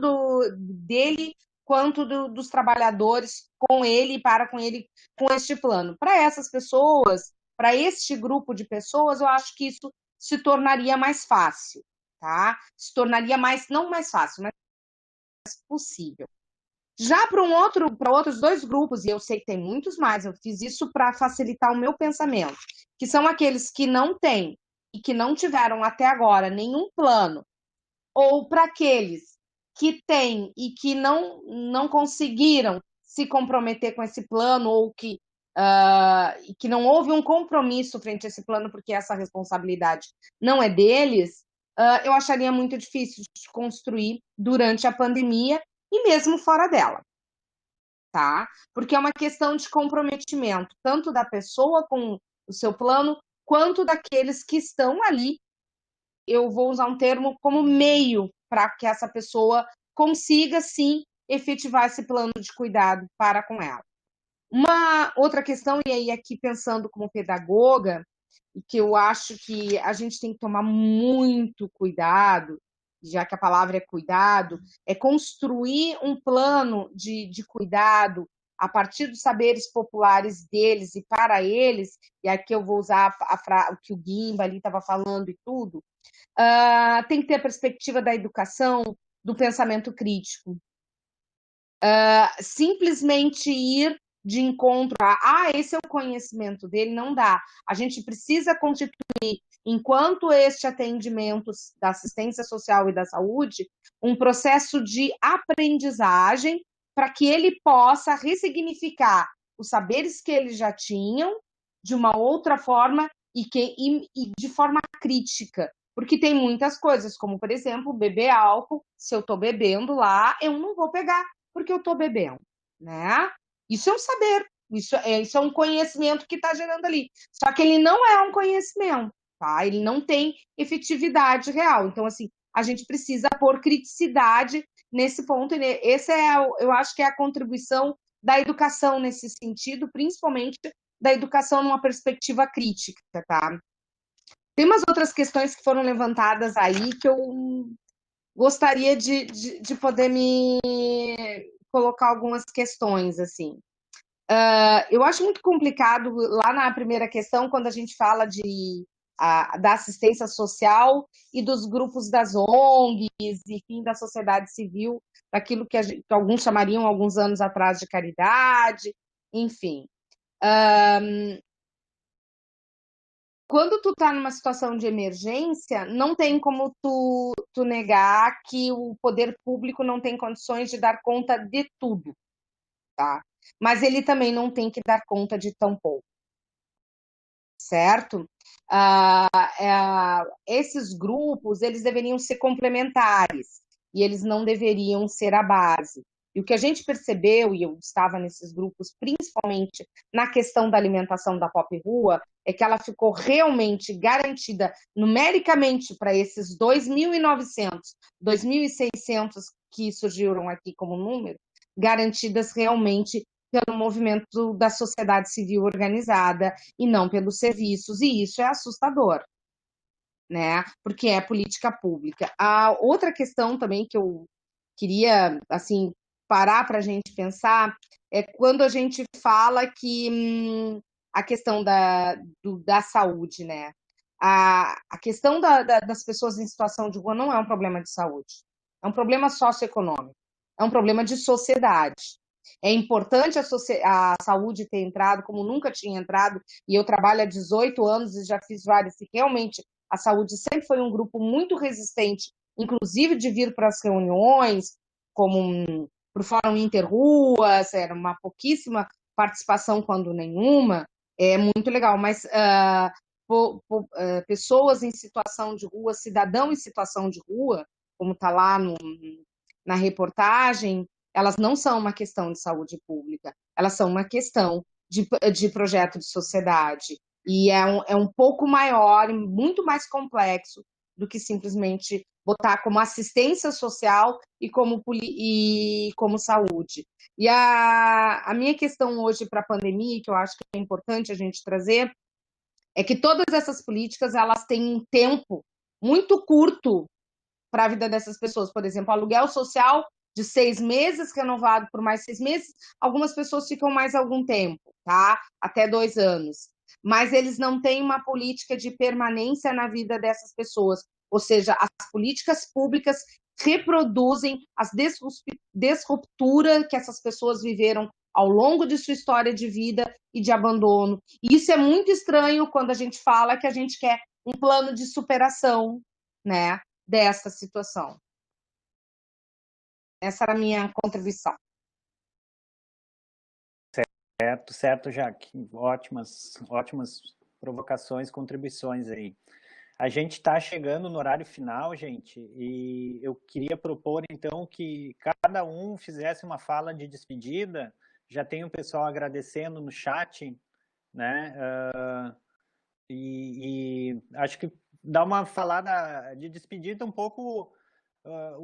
dele quanto dos trabalhadores com ele e com ele, com este plano. Para essas pessoas, para este grupo de pessoas, eu acho que isso se tornaria mais fácil, tá? Se tornaria não mais fácil, mas possível. Já para outros dois grupos, e eu sei que tem muitos mais, eu fiz isso para facilitar o meu pensamento, que são aqueles que não têm e que não tiveram até agora nenhum plano, ou para aqueles que têm e que não conseguiram se comprometer com esse plano, ou que não houve um compromisso frente a esse plano, porque essa responsabilidade não é deles, eu acharia muito difícil de construir durante a pandemia e mesmo fora dela, tá? Porque é uma questão de comprometimento, tanto da pessoa com o seu plano, quanto daqueles que estão ali, eu vou usar um termo como meio, para que essa pessoa consiga, sim, efetivar esse plano de cuidado para com ela. Uma outra questão, e aí aqui pensando como pedagoga, e que eu acho que a gente tem que tomar muito cuidado, já que a palavra é cuidado, é construir um plano de cuidado a partir dos saberes populares deles e para eles, e aqui eu vou usar o que o Guimba ali estava falando e tudo, tem que ter a perspectiva da educação, do pensamento crítico. Simplesmente ir de encontro esse é o conhecimento dele, não dá. A gente precisa constituir, enquanto este atendimento da assistência social e da saúde, um processo de aprendizagem para que ele possa ressignificar os saberes que eles já tinham de uma outra forma e de forma crítica. Porque tem muitas coisas, como, por exemplo, beber álcool. Se eu estou bebendo lá, eu não vou pegar porque eu estou bebendo, né? Isso é um saber, isso é um conhecimento que está gerando ali. Só que ele não é um conhecimento, tá? Ele não tem efetividade real. Então, assim, a gente precisa pôr criticidade nesse ponto. Esse eu acho que é a contribuição da educação nesse sentido, principalmente da educação numa perspectiva crítica, tá? Tem umas outras questões que foram levantadas aí que eu gostaria de poder me colocar algumas questões, assim. Eu acho muito complicado, lá na primeira questão, quando a gente fala da assistência social e dos grupos das ONGs, enfim, da sociedade civil, daquilo que alguns chamariam, alguns anos atrás, de caridade, enfim. Quando tu tá numa situação de emergência, não tem como tu negar que o poder público não tem condições de dar conta de tudo, tá? Mas ele também não tem que dar conta de tão pouco, certo? Esses grupos, eles deveriam ser complementares e eles não deveriam ser a base. E o que a gente percebeu, e eu estava nesses grupos, principalmente na questão da alimentação da Pop Rua, é que ela ficou realmente garantida numericamente para esses 2.900, 2.600 que surgiram aqui como número, garantidas realmente pelo movimento da sociedade civil organizada e não pelos serviços, e isso é assustador, né? Porque é política pública. A outra questão também que eu queria, assim, parar para a gente pensar é quando a gente fala que a questão da saúde, né? A questão das pessoas em situação de rua não é um problema de saúde, é um problema socioeconômico, é um problema de sociedade. É importante a saúde ter entrado, como nunca tinha entrado, e eu trabalho há 18 anos e já fiz várias, e realmente a saúde sempre foi um grupo muito resistente, inclusive de vir para as reuniões, como para o Fórum Interruas, era uma pouquíssima participação, quando nenhuma, é muito legal, mas pessoas em situação de rua, cidadão em situação de rua, como está lá na reportagem, elas não são uma questão de saúde pública, elas são uma questão de projeto de sociedade. E é um pouco maior e muito mais complexo do que simplesmente botar como assistência social e como saúde. E a minha questão hoje para a pandemia, que eu acho que é importante a gente trazer, é que todas essas políticas elas têm um tempo muito curto para a vida dessas pessoas. Por exemplo, aluguel social de 6 meses, renovado por mais 6 meses, algumas pessoas ficam mais algum tempo, tá? Até 2 anos. Mas eles não têm uma política de permanência na vida dessas pessoas. Ou seja, as políticas públicas reproduzem as disrupturas que essas pessoas viveram ao longo de sua história de vida e de abandono. E isso é muito estranho quando a gente fala que a gente quer um plano de superação, né, dessa situação. Essa era a minha contribuição. Certo, Jaque. Ótimas provocações, contribuições aí. A gente está chegando no horário final, gente, e eu queria propor, então, que cada um fizesse uma fala de despedida. Já tem o pessoal agradecendo no chat, né? E acho que dar uma falada de despedida um pouco.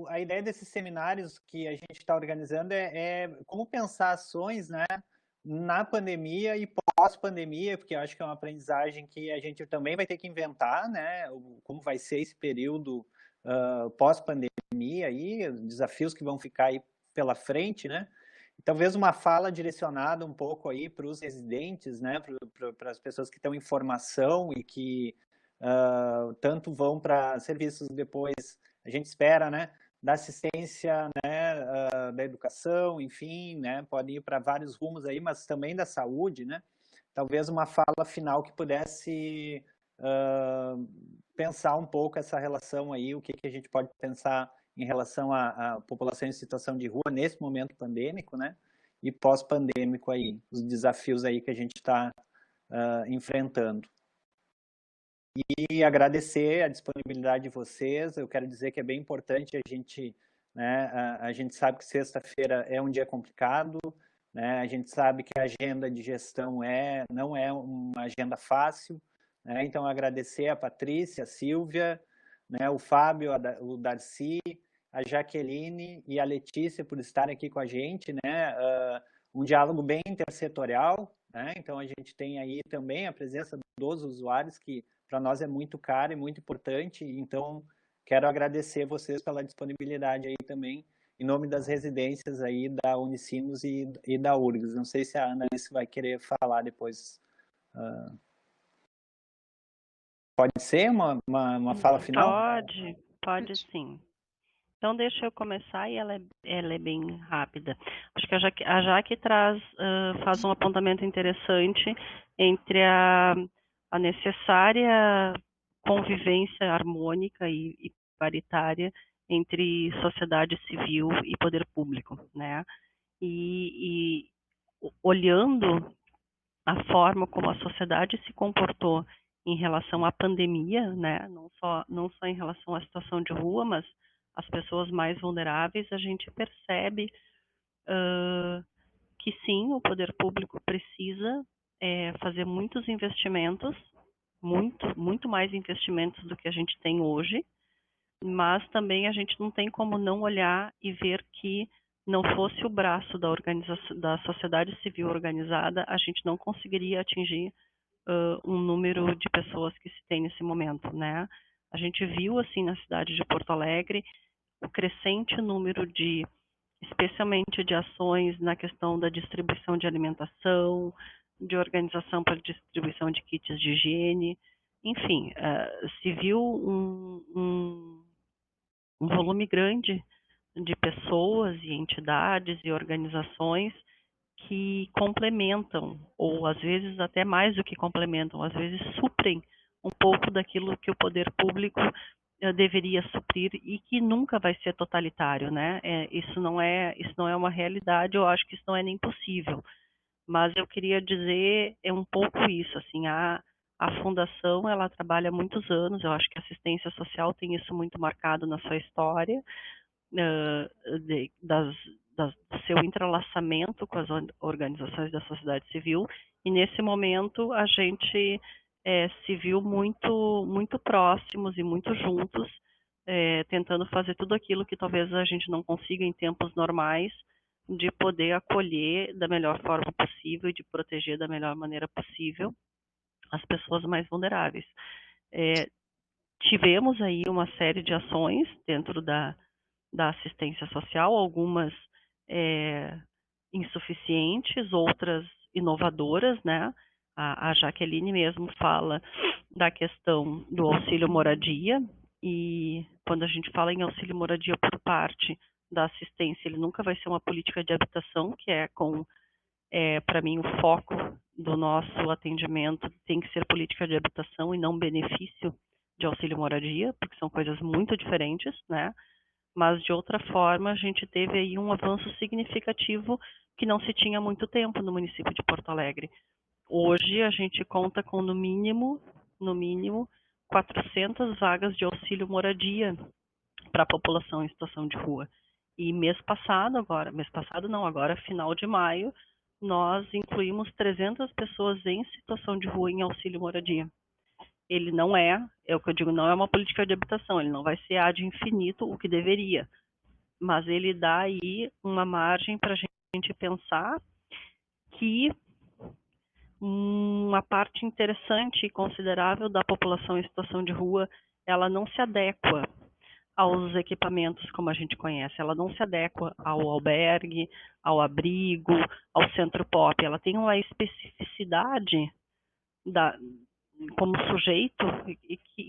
A ideia desses seminários que a gente está organizando é como pensar ações, né, na pandemia e pós-pandemia, porque eu acho que é uma aprendizagem que a gente também vai ter que inventar, né, como vai ser esse período pós-pandemia aí, desafios que vão ficar aí pela frente, né. E talvez uma fala direcionada um pouco aí para os residentes, né, para as pessoas que estão em formação e que tanto vão para serviços depois, a gente espera, né, da assistência, né, da educação, enfim, né, podem ir para vários rumos aí, mas também da saúde, né? Talvez uma fala final que pudesse pensar um pouco essa relação aí, o que a gente pode pensar em relação à população em situação de rua nesse momento pandêmico, né? E pós-pandêmico aí, os desafios aí que a gente está enfrentando. E agradecer a disponibilidade de vocês. Eu quero dizer que é bem importante a gente, né, a gente sabe que sexta-feira é um dia complicado, né, a gente sabe que a agenda de gestão não é uma agenda fácil, né, então agradecer a Patrícia, a Silvia, né, o Fábio, o Darcy, a Jaqueline e a Letícia por estarem aqui com a gente, né, um diálogo bem intersetorial, né, então a gente tem aí também a presença dos usuários que para nós é muito caro e muito importante, então quero agradecer vocês pela disponibilidade aí também, em nome das residências aí da Unicinos e da URGS. Não sei se a Ana vai querer falar depois. Pode ser uma fala final? Pode sim. Então deixa eu começar e ela é bem rápida. Acho que a Jaque faz um apontamento interessante entre a necessária convivência harmônica e paritária entre sociedade civil e poder público, né? E olhando a forma como a sociedade se comportou em relação à pandemia, né? Não só em relação à situação de rua, mas as pessoas mais vulneráveis, a gente percebe que sim, o poder público precisa fazer muitos investimentos, muito mais investimentos do que a gente tem hoje, mas também a gente não tem como não olhar e ver que não fosse o braço da sociedade civil organizada, a gente não conseguiria atingir um número de pessoas que se tem nesse momento, né? A gente viu, assim, na cidade de Porto Alegre, o crescente número especialmente de ações na questão da distribuição de alimentação, de organização para distribuição de kits de higiene, enfim, se viu um volume grande de pessoas e entidades e organizações que complementam, ou às vezes até mais do que complementam, às vezes suprem um pouco daquilo que o poder público deveria suprir e que nunca vai ser totalitário, né? Isso não é uma realidade, eu acho que isso não é nem possível. Mas eu queria dizer um pouco isso, assim, a fundação, ela trabalha há muitos anos, eu acho que a assistência social tem isso muito marcado na sua história, do seu entrelaçamento com as organizações da sociedade civil, e nesse momento a gente se viu muito próximos e muito juntos, tentando fazer tudo aquilo que talvez a gente não consiga em tempos normais, de poder acolher da melhor forma possível e de proteger da melhor maneira possível as pessoas mais vulneráveis. Tivemos aí uma série de ações dentro da assistência social, algumas insuficientes, outras inovadoras, né? A Jaqueline mesmo fala da questão do auxílio moradia, e quando a gente fala em auxílio moradia por parte da assistência, ele nunca vai ser uma política de habitação, que para mim, o foco do nosso atendimento tem que ser política de habitação e não benefício de auxílio moradia, porque são coisas muito diferentes, né? Mas, de outra forma, a gente teve aí um avanço significativo que não se tinha há muito tempo no município de Porto Alegre. Hoje, a gente conta com, no mínimo, 400 vagas de auxílio moradia para a população em situação de rua. E agora, final de maio, nós incluímos 300 pessoas em situação de rua em auxílio moradia. Ele não é o que eu digo, não é uma política de habitação, ele não vai ser ad infinito o que deveria, mas ele dá aí uma margem para a gente pensar que uma parte interessante e considerável da população em situação de rua, ela não se adequa aos equipamentos como a gente conhece, ela não se adequa ao albergue, ao abrigo, ao centro pop, ela tem uma especificidade como sujeito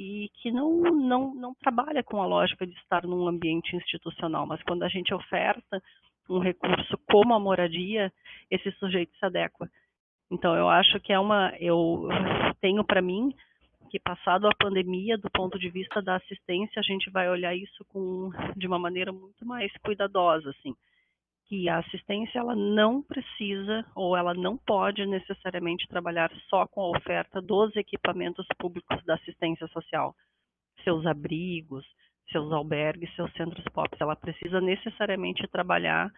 e que não trabalha com a lógica de estar num ambiente institucional, mas quando a gente oferta um recurso como a moradia, esse sujeito se adequa. Então, eu acho que eu tenho para mim que, passado a pandemia, do ponto de vista da assistência, a gente vai olhar isso de uma maneira muito mais cuidadosa, assim, que a assistência ela não precisa ou ela não pode necessariamente trabalhar só com a oferta dos equipamentos públicos da assistência social, seus abrigos, seus albergues, seus centros POPs. Ela precisa necessariamente trabalhar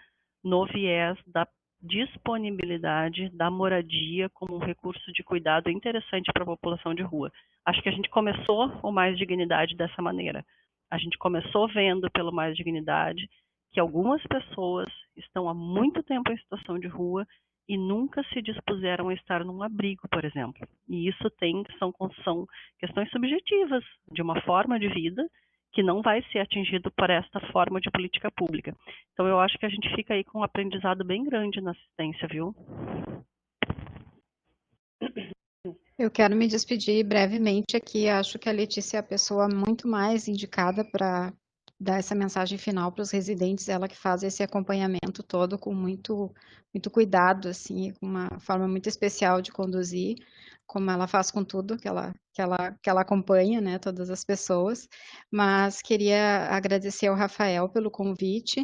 no viés da disponibilidade da moradia como um recurso de cuidado interessante para a população de rua. Acho que a gente começou o Mais Dignidade dessa maneira. A gente começou vendo pelo Mais Dignidade que algumas pessoas estão há muito tempo em situação de rua e nunca se dispuseram a estar num abrigo, por exemplo. E isso são questões subjetivas de uma forma de vida que não vai ser atingido por esta forma de política pública. Então, eu acho que a gente fica aí com um aprendizado bem grande na assistência, viu? Eu quero me despedir brevemente aqui. Acho que a Letícia é a pessoa muito mais indicada para dar essa mensagem final para os residentes, ela que faz esse acompanhamento todo com muito cuidado, assim, com uma forma muito especial de conduzir, como ela faz com tudo que ela acompanha, né, todas as pessoas. Mas queria agradecer ao Rafael pelo convite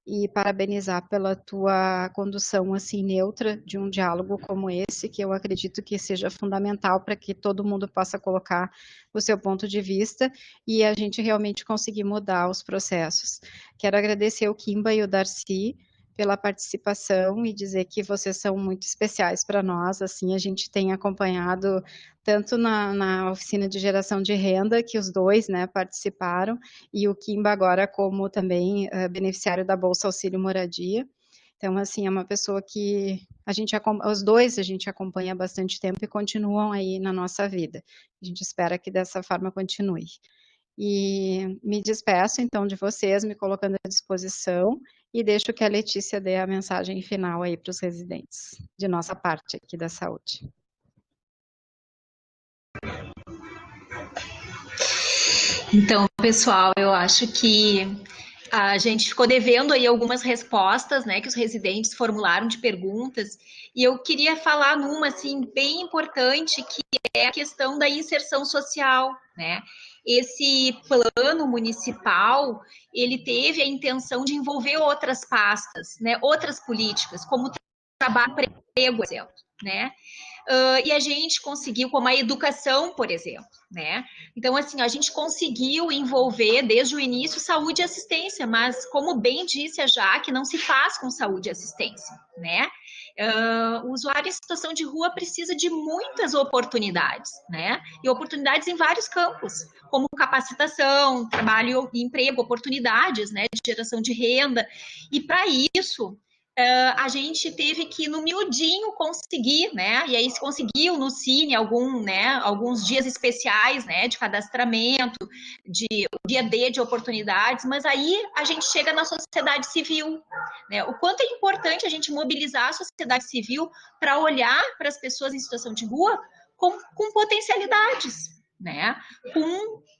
e parabenizar pela tua condução assim neutra de um diálogo como esse, que eu acredito que seja fundamental para que todo mundo possa colocar o seu ponto de vista e a gente realmente conseguir mudar os processos. Quero agradecer o Kimba e o Darcy pela participação e dizer que vocês são muito especiais para nós. Assim, a gente tem acompanhado tanto na oficina de geração de renda, que os dois, né, participaram, e o Kimba agora como também beneficiário da Bolsa Auxílio Moradia. Então, assim, é uma pessoa que os dois a gente acompanha há bastante tempo e continuam aí na nossa vida. A gente espera que dessa forma continue. E me despeço, então, de vocês, me colocando à disposição, e deixo que a Letícia dê a mensagem final aí para os residentes, de nossa parte aqui da saúde. Então, pessoal, eu acho que a gente ficou devendo aí algumas respostas, né, que os residentes formularam de perguntas, e eu queria falar numa, assim, bem importante, que é a questão da inserção social, né? Esse plano municipal, ele teve a intenção de envolver outras pastas, né, outras políticas, como trabalho, emprego, por exemplo, né? E a gente conseguiu, como a educação, por exemplo, né? Então, assim, a gente conseguiu envolver desde o início saúde e assistência, mas, como bem disse a Jaque, não se faz com saúde e assistência, né? O usuário em situação de rua precisa de muitas oportunidades, né? E oportunidades em vários campos, como capacitação, trabalho e emprego, oportunidades, né, de geração de renda. E para isso, a gente teve que, no miudinho, conseguir, né? E aí se conseguiu no Cine alguns dias especiais, né, de cadastramento, de dia D de oportunidades, mas aí a gente chega na sociedade civil, né? O quanto é importante a gente mobilizar a sociedade civil para olhar para as pessoas em situação de rua com potencialidades, né?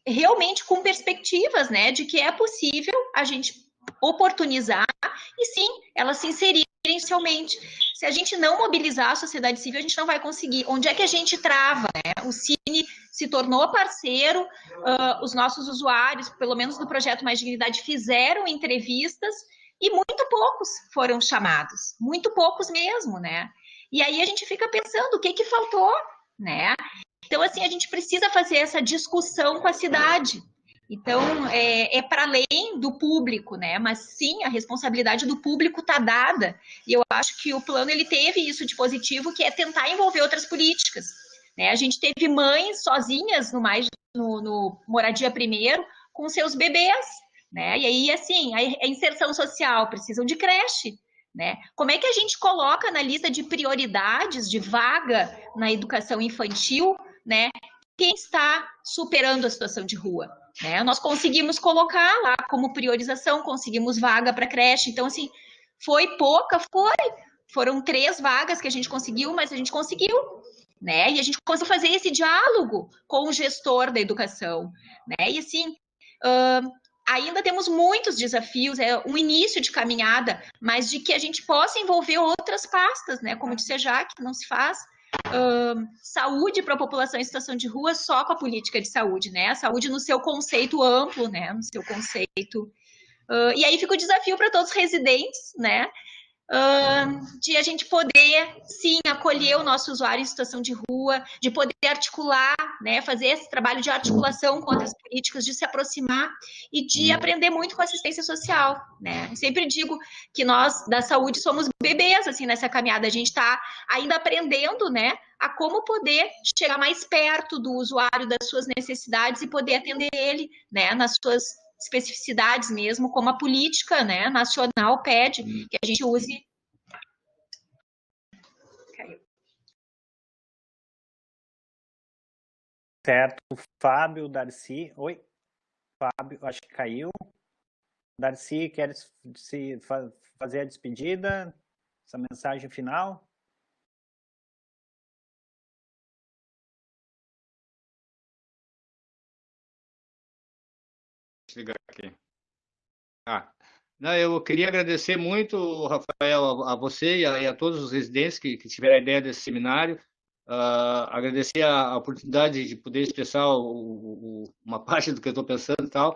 Realmente com perspectivas, né, de que é possível a gente oportunizar e sim, elas se inserirem socialmente. Se a gente não mobilizar a sociedade civil, a gente não vai conseguir. Onde é que a gente trava, né? O Cine se tornou parceiro, os nossos usuários, pelo menos no projeto Mais Dignidade, fizeram entrevistas e muito poucos foram chamados, muito poucos mesmo, né? E aí a gente fica pensando, o que faltou, né? Então, assim, a gente precisa fazer essa discussão com a cidade. Então, é para além do público, né? Mas sim, a responsabilidade do público está dada. E eu acho que o plano ele teve isso de positivo, que é tentar envolver outras políticas, né? A gente teve mães sozinhas no Moradia Primeiro com seus bebês, né? E aí, assim, a inserção social, precisam de creche, né? Como é que a gente coloca na lista de prioridades de vaga na educação infantil, né? Quem está superando a situação de rua, né? Nós conseguimos colocar lá como priorização, conseguimos vaga para creche. Então, assim, foi pouca, foram 3 vagas que a gente conseguiu, mas a gente conseguiu. né? E a gente conseguiu fazer esse diálogo com o gestor da educação, né? E assim, ainda temos muitos desafios, é um início de caminhada, mas de que a gente possa envolver outras pastas, né? Como disse a Jaque, não se faz saúde para a população em situação de rua só com a política de saúde, né? A saúde no seu conceito amplo, né? No seu conceito. E aí fica o desafio para todos os residentes, né? De a gente poder, sim, acolher o nosso usuário em situação de rua, de poder articular, né, fazer esse trabalho de articulação com outras políticas, de se aproximar e de aprender muito com assistência social, né? Eu sempre digo que nós, da saúde, somos bebês, assim, nessa caminhada. A gente está ainda aprendendo, né, a como poder chegar mais perto do usuário, das suas necessidades e poder atender ele, né, nas suas especificidades mesmo, como a política, né, nacional pede que a gente use. Certo. Fábio, Darcy. Oi, Fábio, acho que caiu. Darcy, quer fazer a despedida? Essa mensagem final? Ligar aqui. Não, eu queria agradecer muito, Rafael, a você e a todos os residentes que tiveram a ideia desse seminário. Agradecer a oportunidade de poder expressar uma parte do que eu estou pensando e tal.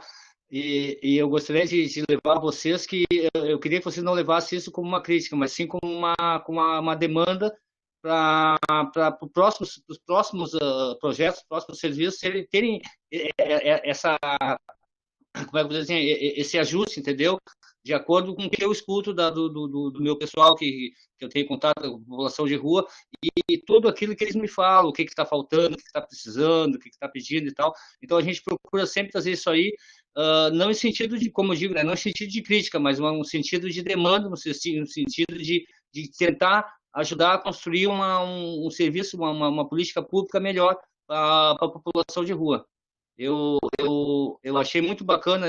E eu gostaria de levar a vocês que eu queria que vocês não levassem isso como uma crítica, mas sim como uma demanda para os próximos projetos, próximos serviços terem essa, como é que eu vou dizer assim, esse ajuste, entendeu? De acordo com o que eu escuto do meu pessoal que eu tenho contato com a população de rua e tudo aquilo que eles me falam, o que está faltando, o que está precisando, o que está pedindo e tal. Então a gente procura sempre trazer isso aí, não em sentido de, como eu digo, né, não em sentido de crítica, mas no sentido de demanda, no sentido de tentar ajudar a construir um serviço, uma política pública melhor para a população de rua. Eu achei muito bacana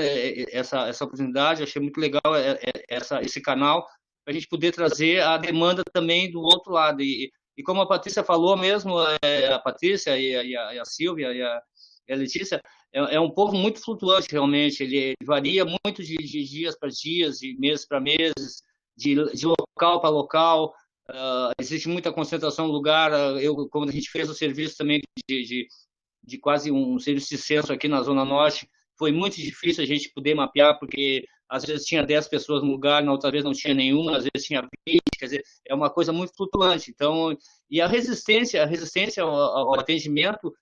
essa oportunidade, achei muito legal esse canal, para a gente poder trazer a demanda também do outro lado. E como a Patrícia falou mesmo, a Patrícia e a Silvia e a Letícia, é um povo muito flutuante, realmente. Ele varia muito de dias para dias, de meses para meses, de local para local. Existe muita concentração no lugar. Quando a gente fez o serviço também de quase um serviço de censo aqui na Zona Norte, foi muito difícil a gente poder mapear, porque às vezes tinha 10 pessoas no lugar, na outra vez não tinha nenhuma, às vezes tinha 20, quer dizer, é uma coisa muito flutuante. Então, e a resistência ao atendimento,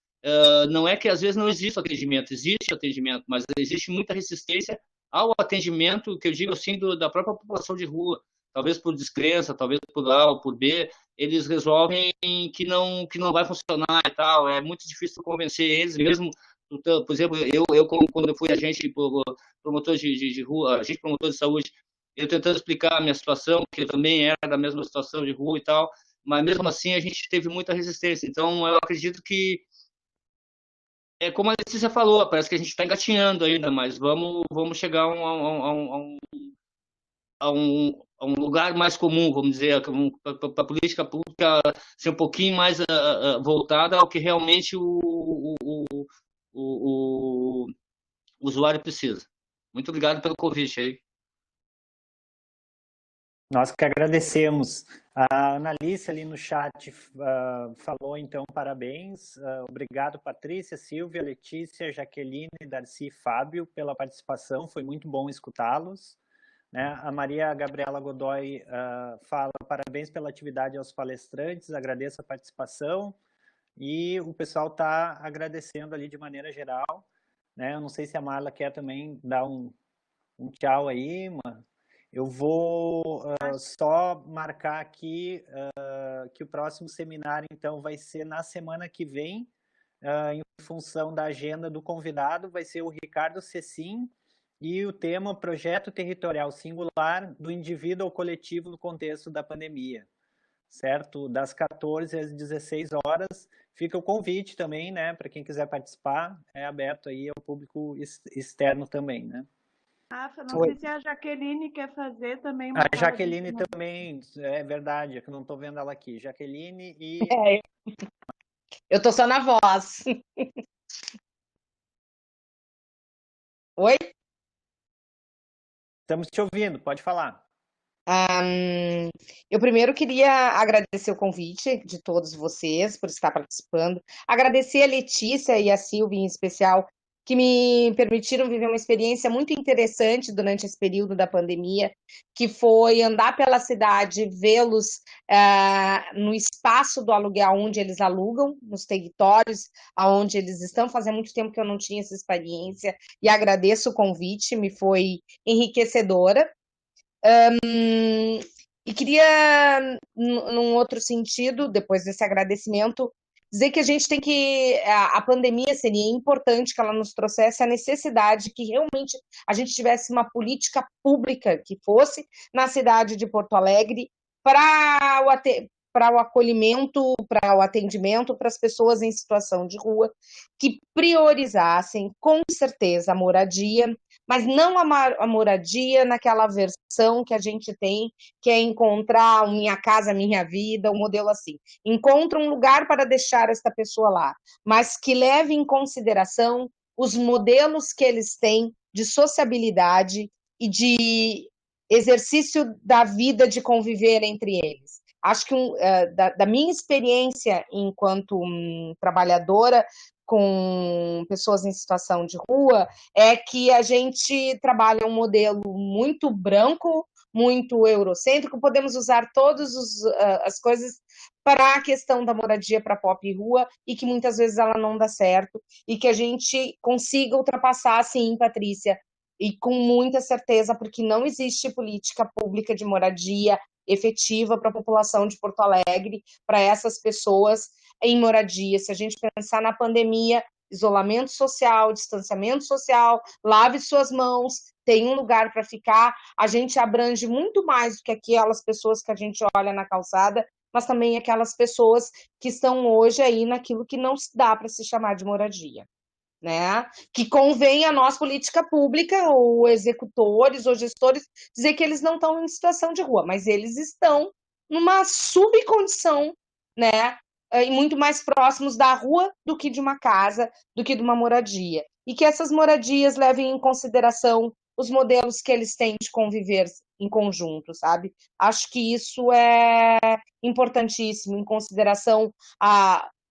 não é que às vezes não existe atendimento, mas existe muita resistência ao atendimento, que eu digo assim, da própria população de rua, talvez por descrença, talvez por A ou por B, eles resolvem que não vai funcionar e tal. É muito difícil convencer eles mesmo. Por exemplo, quando eu fui agente promotor de rua, agente promotor de saúde, eu tentando explicar a minha situação, que eu também era da mesma situação de rua e tal, mas mesmo assim a gente teve muita resistência. Então eu acredito que como a Letícia falou, parece que a gente está engatinhando ainda, mas vamos chegar a um lugar mais comum, vamos dizer, para a política pública ser um pouquinho mais voltada ao que realmente o usuário precisa. Muito obrigado pelo convite aí. Nós que agradecemos. A Analice ali no chat falou, então, parabéns. Obrigado, Patrícia, Silvia, Letícia, Jaqueline, Darcy e Fábio, pela participação. Foi muito bom escutá-los. Né? A Maria Gabriela Godoy fala parabéns pela atividade aos palestrantes, agradeço a participação. E o pessoal está agradecendo ali de maneira geral. Né? Eu não sei se a Marla quer também dar um tchau aí, mano. Eu vou só marcar aqui que o próximo seminário, então, vai ser na semana que vem, em função da agenda do convidado, vai ser o Ricardo Cecim, e o tema Projeto Territorial Singular do Indivíduo ao Coletivo no Contexto da Pandemia, certo? Das 14 às 16 horas. Fica o convite também, né, para quem quiser participar, é aberto aí ao público externo também, né? Rafa, não sei se a Jaqueline quer fazer também. A Jaqueline também, é verdade, é que eu não estou vendo ela aqui. Jaqueline e Eu tô só na voz. Oi? Estamos te ouvindo, pode falar. Eu primeiro queria agradecer o convite de todos vocês por estar participando, agradecer a Letícia e a Silvia em especial, que me permitiram viver uma experiência muito interessante durante esse período da pandemia, que foi andar pela cidade, vê-los no espaço do aluguel onde eles alugam, nos territórios onde eles estão. Fazia muito tempo que eu não tinha essa experiência e agradeço o convite, me foi enriquecedora. E queria, num outro sentido, depois desse agradecimento, dizer que a gente tem que. A pandemia seria importante que ela nos trouxesse a necessidade que realmente a gente tivesse uma política pública que fosse na cidade de Porto Alegre para o acolhimento, para o atendimento para as pessoas em situação de rua, que priorizassem, com certeza, a moradia, mas não a moradia naquela versão que a gente tem, que é encontrar Minha Casa Minha Vida, um modelo assim. Encontra um lugar para deixar esta pessoa lá, mas que leve em consideração os modelos que eles têm de sociabilidade e de exercício da vida de conviver entre eles. Acho que da minha experiência enquanto trabalhadora com pessoas em situação de rua, é que a gente trabalha um modelo muito branco, muito eurocêntrico, podemos usar todas as coisas para a questão da moradia para pop e rua, e que muitas vezes ela não dá certo, e que a gente consiga ultrapassar, sim, Patrícia, e com muita certeza, porque não existe política pública de moradia efetiva para a população de Porto Alegre, para essas pessoas em moradia. Se a gente pensar na pandemia, isolamento social, distanciamento social, lave suas mãos, tem um lugar para ficar, a gente abrange muito mais do que aquelas pessoas que a gente olha na calçada, mas também aquelas pessoas que estão hoje aí naquilo que não se dá para se chamar de moradia. Né? Que convém a nós, política pública, ou executores ou gestores, dizer que eles não estão em situação de rua, mas eles estão numa subcondição, né? E muito mais próximos da rua do que de uma casa, do que de uma moradia. E que essas moradias levem em consideração os modelos que eles têm de conviver em conjunto, sabe? Acho que isso é importantíssimo, em consideração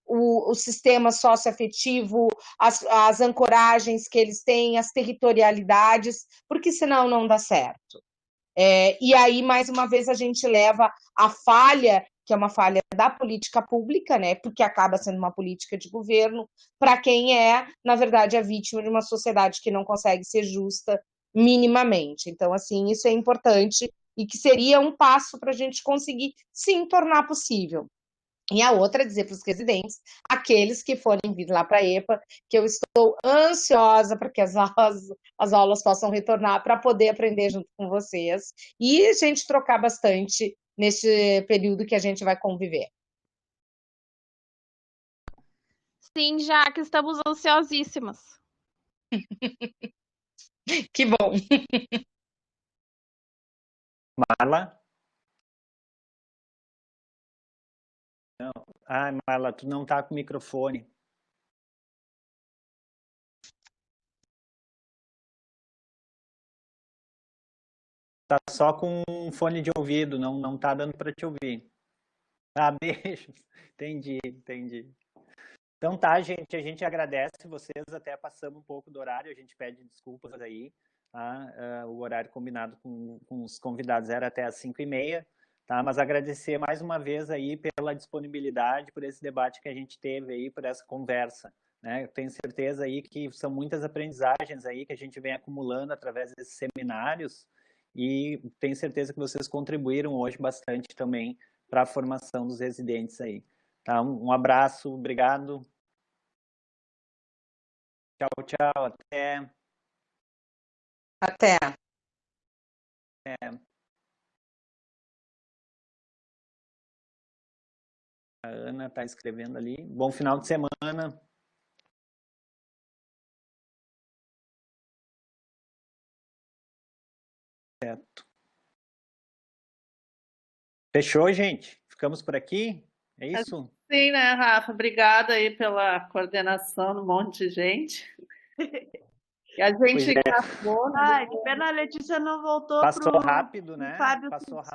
o sistema socioafetivo, as ancoragens que eles têm, as territorialidades, porque senão não dá certo. E aí, mais uma vez, a gente leva a falha, que é uma falha da política pública, né, porque acaba sendo uma política de governo, para quem é, na verdade, a vítima de uma sociedade que não consegue ser justa minimamente. Então, assim, isso é importante e que seria um passo para a gente conseguir, sim, tornar possível. E a outra é dizer para os residentes, aqueles que forem vir lá para a EPA, que eu estou ansiosa para que as aulas possam retornar para poder aprender junto com vocês e a gente trocar bastante nesse período que a gente vai conviver. Sim, já que estamos ansiosíssimas. Que bom. Marla? Não. Ah, Marla, tu não tá com o microfone. Tá só com um fone de ouvido, não tá dando para te ouvir. Ah, beijos. Entendi. Então tá, gente, a gente agradece vocês, até passamos um pouco do horário, a gente pede desculpas aí, tá? O horário combinado com os convidados era até às 5h30, tá? Mas agradecer mais uma vez aí pela disponibilidade, por esse debate que a gente teve aí, por essa conversa, né? Eu tenho certeza aí que são muitas aprendizagens aí que a gente vem acumulando através desses seminários e tenho certeza que vocês contribuíram hoje bastante também para a formação dos residentes aí. Tá? Um abraço, obrigado. Tchau, até. Até. A Ana está escrevendo ali. Bom final de semana. Certo. Fechou, gente? Ficamos por aqui? É isso? Sim, né, Rafa? Obrigada aí pela coordenação do monte de gente. E a gente Pois é. acabou, né? Ai, que pena a Letícia não voltou Passou pro rápido, né? Fábio. Passou rápido.